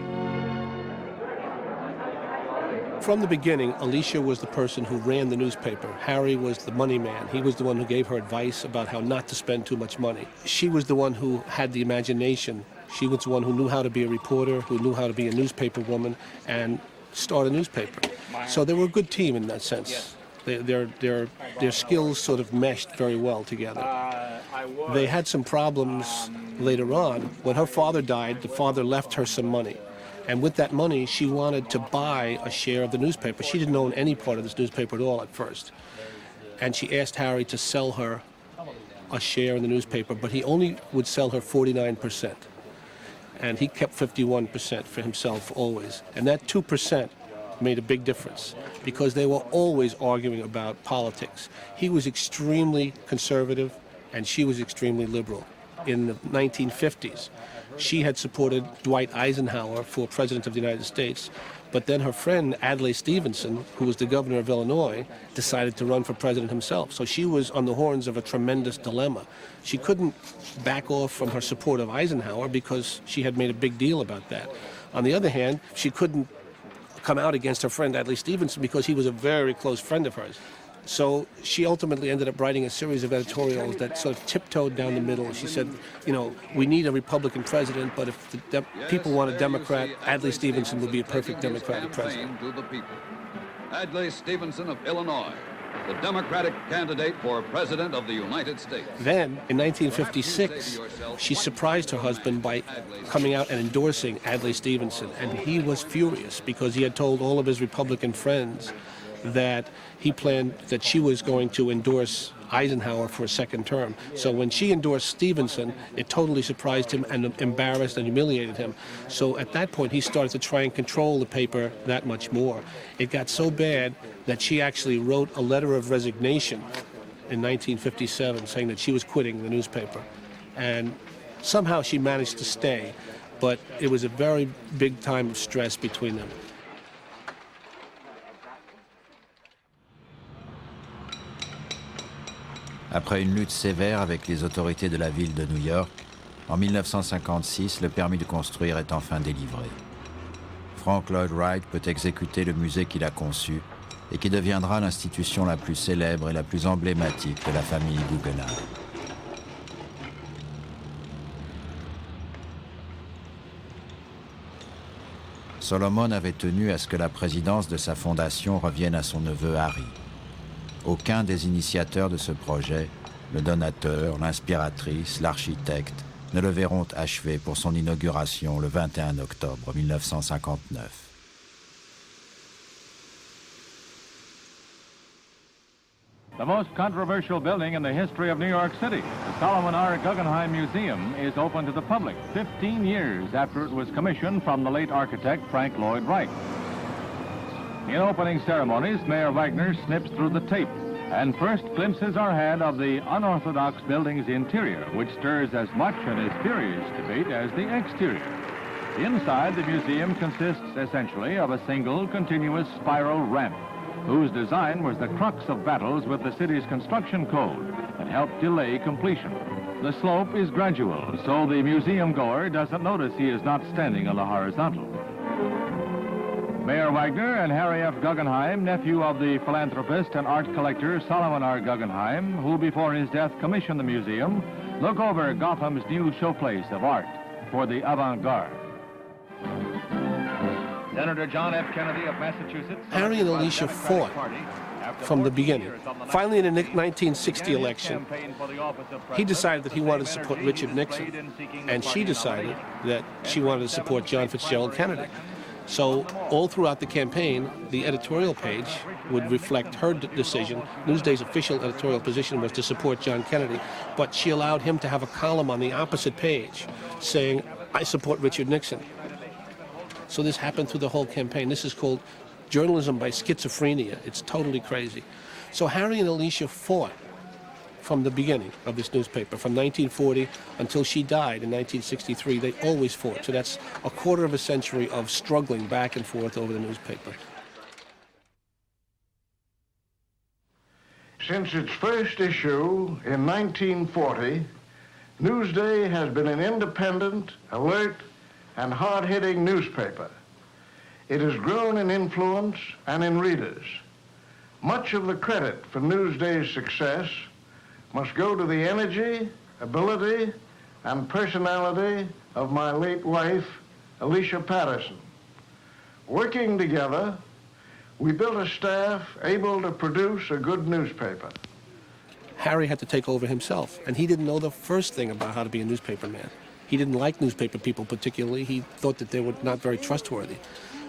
From the beginning, Alicia was the person who ran the newspaper. Harry was the money man. He was the one who gave her advice about how not to spend too much money. She was the one who had the imagination. She was the one who knew how to be a reporter, who knew how to be a newspaper woman, and start a newspaper. So they were a good team in that sense. Their skills sort of meshed very well together. They had some problems later on. When her father died, the father left her some money. And with that money, she wanted to buy a share of the newspaper. She didn't own any part of this newspaper at all at first. And she asked Harry to sell her a share in the newspaper, but he only would sell her 49%. And he kept 51% for himself always. And that 2% made a big difference because they were always arguing about politics. He was extremely conservative and she was extremely liberal. In the 1950s, she had supported Dwight Eisenhower for President of the United States, but then her friend Adlai Stevenson, who was the governor of Illinois, decided to run for president himself. So she was on the horns of a tremendous dilemma. She couldn't back off from her support of Eisenhower because she had made a big deal about that. On the other hand, she couldn't come out against her friend Adlai Stevenson because he was a very close friend of hers. So she ultimately ended up writing a series of editorials that sort of tiptoed down the middle. She said, you know, we need a Republican president, but if the people want a Democrat, Adlai Stevenson will be a perfect Democratic president. To the people. Adlai Stevenson of Illinois, the Democratic candidate for President of the United States. Then, in 1956, she surprised her husband by coming out and endorsing Adlai Stevenson, and he was furious because he had told all of his Republican friends that he planned that she was going to endorse Eisenhower for a second term. So when she endorsed Stevenson, it totally surprised him and embarrassed and humiliated him. So at that point, he started to try and control the paper that much more. It got so bad that she actually wrote a letter of resignation in 1957 saying that she was quitting the newspaper. And somehow she managed to stay, but it was a very big time of stress between them. Après une lutte sévère avec les autorités de la ville de New York, en 1956, le permis de construire est enfin délivré. Frank Lloyd Wright peut exécuter le musée qu'il a conçu et qui deviendra l'institution la plus célèbre et la plus emblématique de la famille Guggenheim. Solomon avait tenu à ce que la présidence de sa fondation revienne à son neveu Harry. Aucun des initiateurs de ce projet, le donateur, l'inspiratrice, l'architecte, ne le verront achevé pour son inauguration le 21 octobre 1959. The most controversial building in the history of New York City, the Solomon R. Guggenheim Museum, is open to the public 15 years after it was commissioned from the late architect Frank Lloyd Wright. In opening ceremonies, Mayor Wagner snips through the tape, and first glimpses are had of the unorthodox building's interior, which stirs as much and as furious debate as the exterior. Inside, the museum consists essentially of a single continuous spiral ramp, whose design was the crux of battles with the city's construction code that helped delay completion. The slope is gradual, so the museum goer doesn't notice he is not standing on the horizontal. Mayor Wagner and Harry F. Guggenheim, nephew of the philanthropist and art collector Solomon R. Guggenheim, who before his death commissioned the museum, look over Gotham's new showplace of art for the avant-garde. Senator John F. Kennedy of Massachusetts. Harry and Alicia fought from the beginning. Finally, in the 1960 election, he decided that he wanted to support Richard Nixon, and she decided that she wanted to support John Fitzgerald Kennedy. So all throughout the campaign, the editorial page would reflect her decision. Newsday's official editorial position was to support John Kennedy, but she allowed him to have a column on the opposite page saying, I support Richard Nixon. So this happened through the whole campaign. This is called journalism by schizophrenia. It's totally crazy. So Harry and Alicia fought from the beginning of this newspaper, from 1940 until she died in 1963. They always fought. So that's a quarter of a century of struggling back and forth over the newspaper. Since its first issue in 1940, Newsday has been an independent, alert, and hard-hitting newspaper. It has grown in influence and in readers. Much of the credit for Newsday's success must go to the energy, ability, and personality of my late wife, Alicia Patterson. Working together, we built a staff able to produce a good newspaper. Harry had to take over himself, and he didn't know the first thing about how to be a newspaper man. He didn't like newspaper people particularly. He thought that they were not very trustworthy.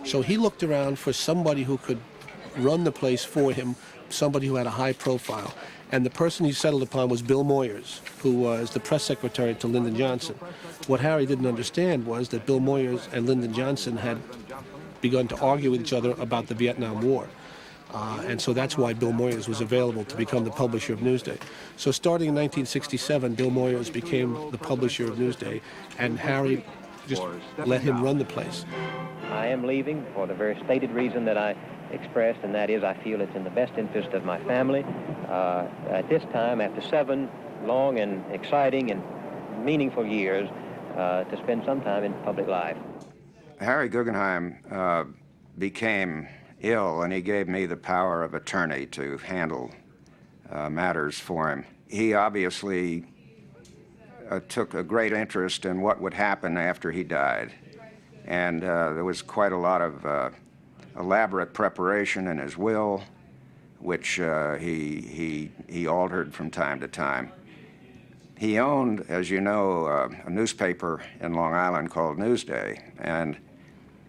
So he looked around for somebody who could run the place for him, somebody who had a high profile. And the person he settled upon was Bill Moyers, who was the press secretary to Lyndon Johnson. What Harry didn't understand was that Bill Moyers and Lyndon Johnson had begun to argue with each other about the Vietnam War. And so that's why Bill Moyers was available to become the publisher of Newsday. So starting in 1967, Bill Moyers became the publisher of Newsday, and Harry just let him run the place. I am leaving for the very stated reason that I expressed, and that is I feel it's in the best interest of my family at this time, after 7 long and exciting and meaningful years, to spend some time in public life. Harry Guggenheim became ill, and he gave me the power of attorney to handle matters for him. He obviously took a great interest in what would happen after he died, and there was quite a lot of elaborate preparation in his will, which he altered from time to time. He owned, as you know, a newspaper in Long Island called Newsday, and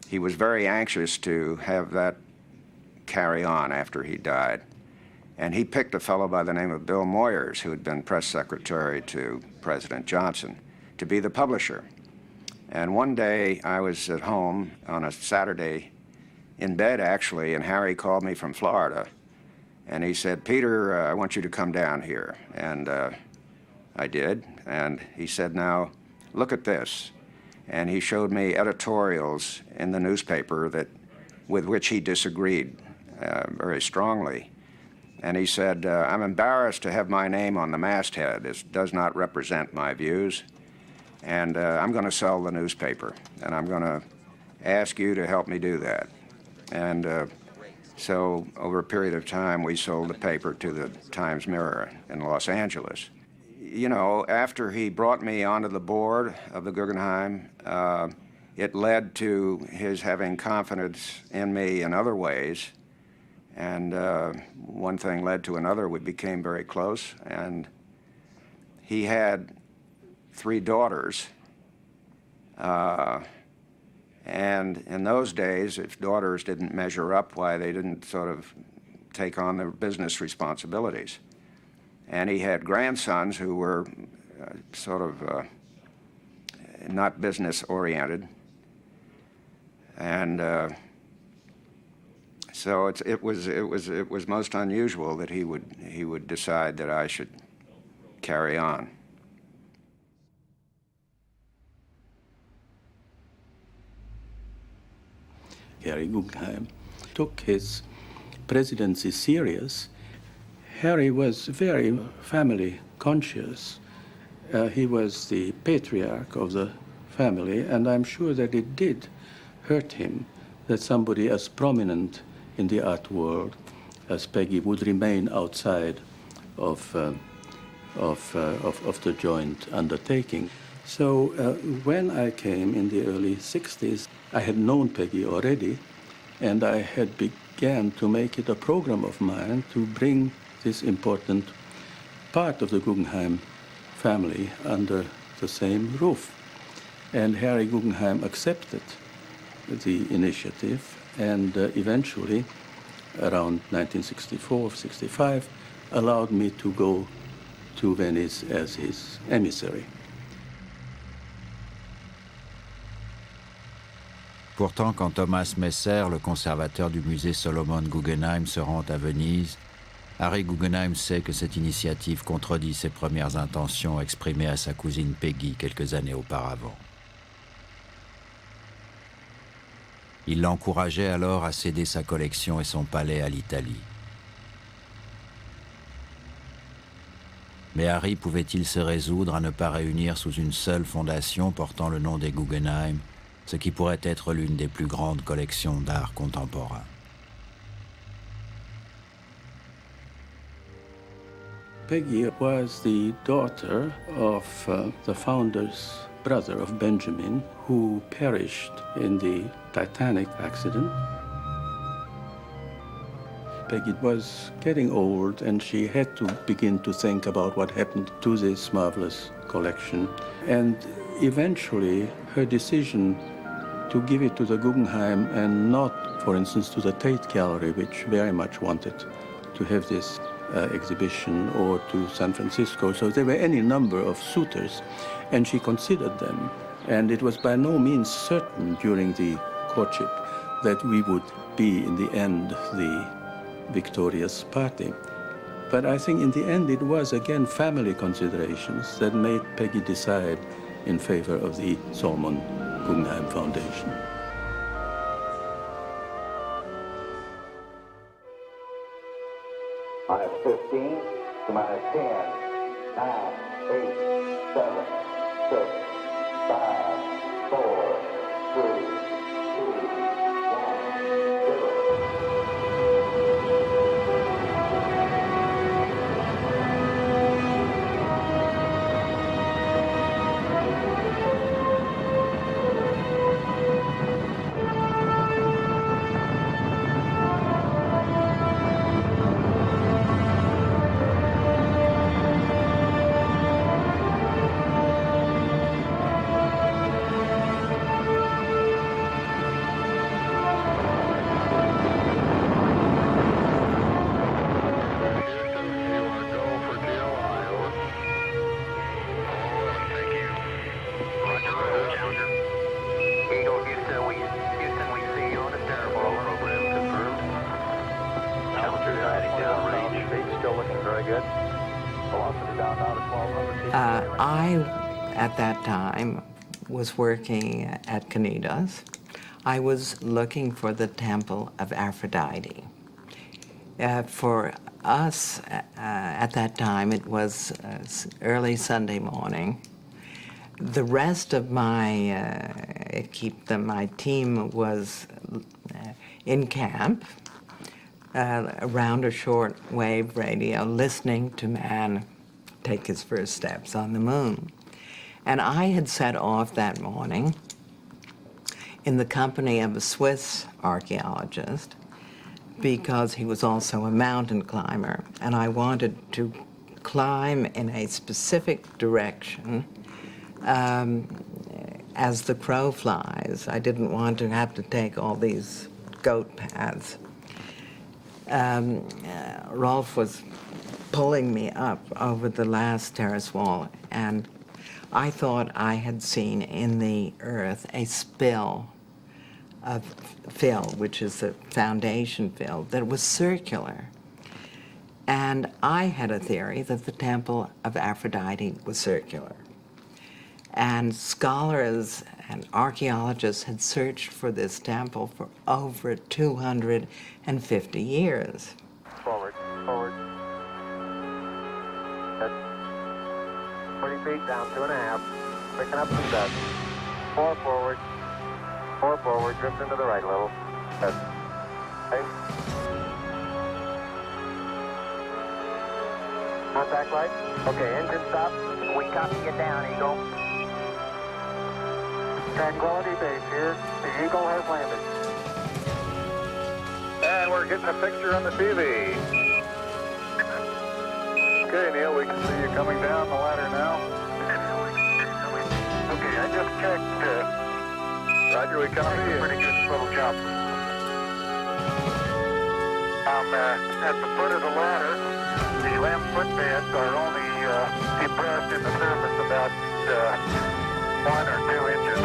he was very anxious to have that carry on after he died. And he picked a fellow by the name of Bill Moyers, who had been press secretary to President Johnson, to be the publisher. And one day I was at home on a Saturday, in bed actually, and Harry called me from Florida. And he said, Peter, I want you to come down here. And I did. And he said, now, look at this. And he showed me editorials in the newspaper with which he disagreed very strongly. And he said, I'm embarrassed to have my name on the masthead. It does not represent my views. And I'm going to sell the newspaper. And I'm going to ask you to help me do that. And so over a period of time, we sold the paper to the Times-Mirror in Los Angeles. You know, after he brought me onto the board of the Guggenheim, it led to his having confidence in me in other ways. And one thing led to another. We became very close. And he had 3 daughters. And in those days, if daughters didn't measure up, why, they didn't sort of take on their business responsibilities. And he had grandsons who were sort of not business-oriented. And so it was most unusual that he would decide that I should carry on. Harry Guggenheim took his presidency serious. Harry was very family conscious. He was the patriarch of the family, and I'm sure that it did hurt him that somebody as prominent in the art world as Peggy would remain outside of the joint undertaking. So when I came in the early 60s, I had known Peggy already, and I had began to make it a program of mine to bring this important part of the Guggenheim family under the same roof. And Harry Guggenheim accepted the initiative, and eventually, around 1964-65, allowed me to go to Venice as his emissary. Pourtant, quand Thomas Messer, le conservateur du musée Solomon Guggenheim, se rend à Venise, Harry Guggenheim sait que cette initiative contredit ses premières intentions exprimées à sa cousine Peggy quelques années auparavant. Il l'encourageait alors à céder sa collection et son palais à l'Italie. Mais Harry pouvait-il se résoudre à ne pas réunir sous une seule fondation portant le nom des Guggenheim ce qui pourrait être l'une des plus grandes collections d'art contemporain? Peggy was the daughter of the founder's brother of Benjamin, who perished in the Titanic accident. Peggy was getting old, and she had to begin to think about what happened to this marvelous collection. And eventually, her decision to give it to the Guggenheim and not, for instance, to the Tate Gallery, which very much wanted to have this exhibition, or to San Francisco. So there were any number of suitors, and she considered them. And it was by no means certain during the courtship that we would be, in the end, the victorious party. But I think in the end it was, again, family considerations that made Peggy decide in favor of the Solomon Guggenheim Foundation. Minus 15 to minus 10, 9, 8, 7, 6, 5, 4, 3, 2, 1, 0. At that time, was working at Canidas. I was looking for the Temple of Aphrodite. For us, at that time, it was early Sunday morning. The rest of my my team was in camp around a shortwave radio, listening to man take his first steps on the moon. And I had set off that morning in the company of a Swiss archaeologist because he was also a mountain climber, and I wanted to climb in a specific direction as the crow flies. I didn't want to have to take all these goat paths. Rolf was pulling me up over the last terrace wall, and I thought I had seen in the earth a spill of fill, which is the foundation fill, that was circular. And I had a theory that the Temple of Aphrodite was circular. And scholars and archaeologists had searched for this temple for over 250 years. Forward, forward. That's 20 feet down, 2.5. Picking up some dust. 4 forward. 4 forward, drifting to the right a little. That's 8. Contact light. Okay, engine stop. We copy you down, Eagle. Tranquility Base here. The Eagle has landed. And we're getting a picture on the TV. Okay, Neil, we can see you coming down the ladder now. Okay, I just checked. Roger, we can see you. Pretty good little jump. At the foot of the ladder, the lamp footbeds are only depressed in the surface about 1 or 2 inches.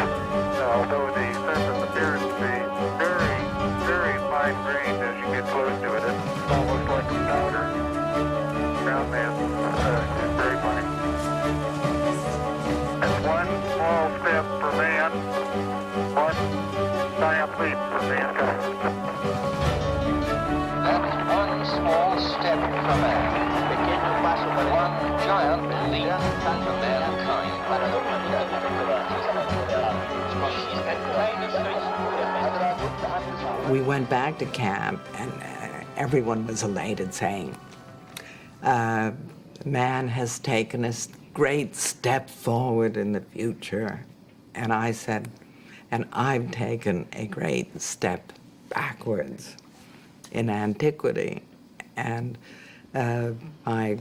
Although the surface appears to be very, very fine-grained as you get close to it. It's almost like a powder. Ground man is very funny. That's one small step for man, one giant leap for mankind. That's one small step for man, one giant leap for mankind. We went back to camp, and everyone was elated, saying, man has taken a great step forward in the future. And I said, and I've taken a great step backwards in antiquity. And my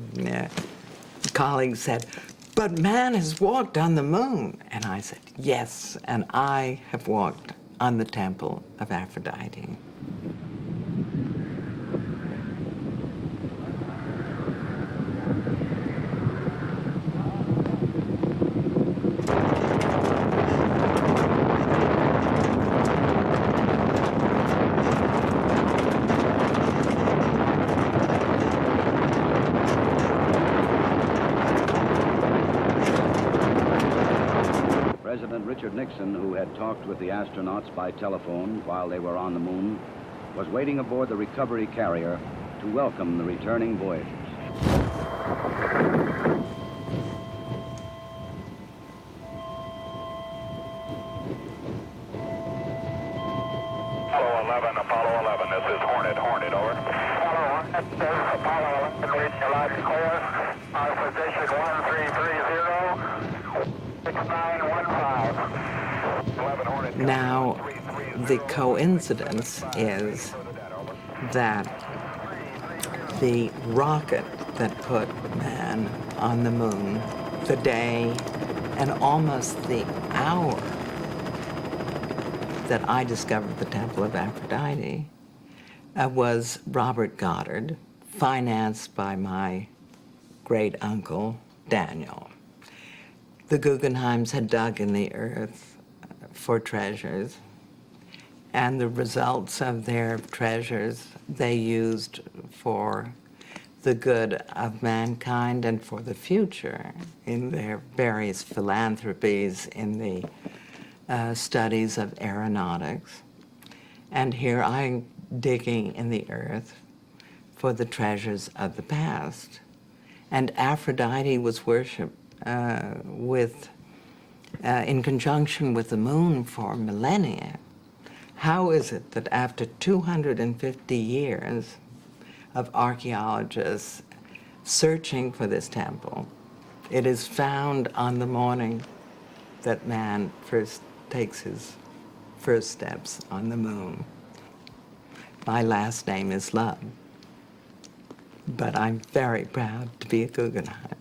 colleague said, but man has walked on the moon. And I said, yes, and I have walked on the temple of Aphrodite. President Richard Nixon, who had talked with the astronauts by telephone while they were on the moon, was waiting aboard the recovery carrier to welcome the returning voyagers. Apollo 11, this is Hornet, over. Apollo 1, this is Apollo 11, reaching a live course. Our position 1330, 6915. Now, the coincidence is that the rocket that put man on the moon, the day and almost the hour that I discovered the Temple of Aphrodite was Robert Goddard, financed by my great uncle, Daniel. The Guggenheims had dug in the earth for treasures, and the results of their treasures they used for the good of mankind and for the future in their various philanthropies in the studies of aeronautics. And here I'm digging in the earth for the treasures of the past. And Aphrodite was worshipped in conjunction with the moon for millennia. How is it that after 250 years of archaeologists searching for this temple, it is found on the morning that man first takes his first steps on the moon? My last name is Love, but I'm very proud to be a Guggenheim.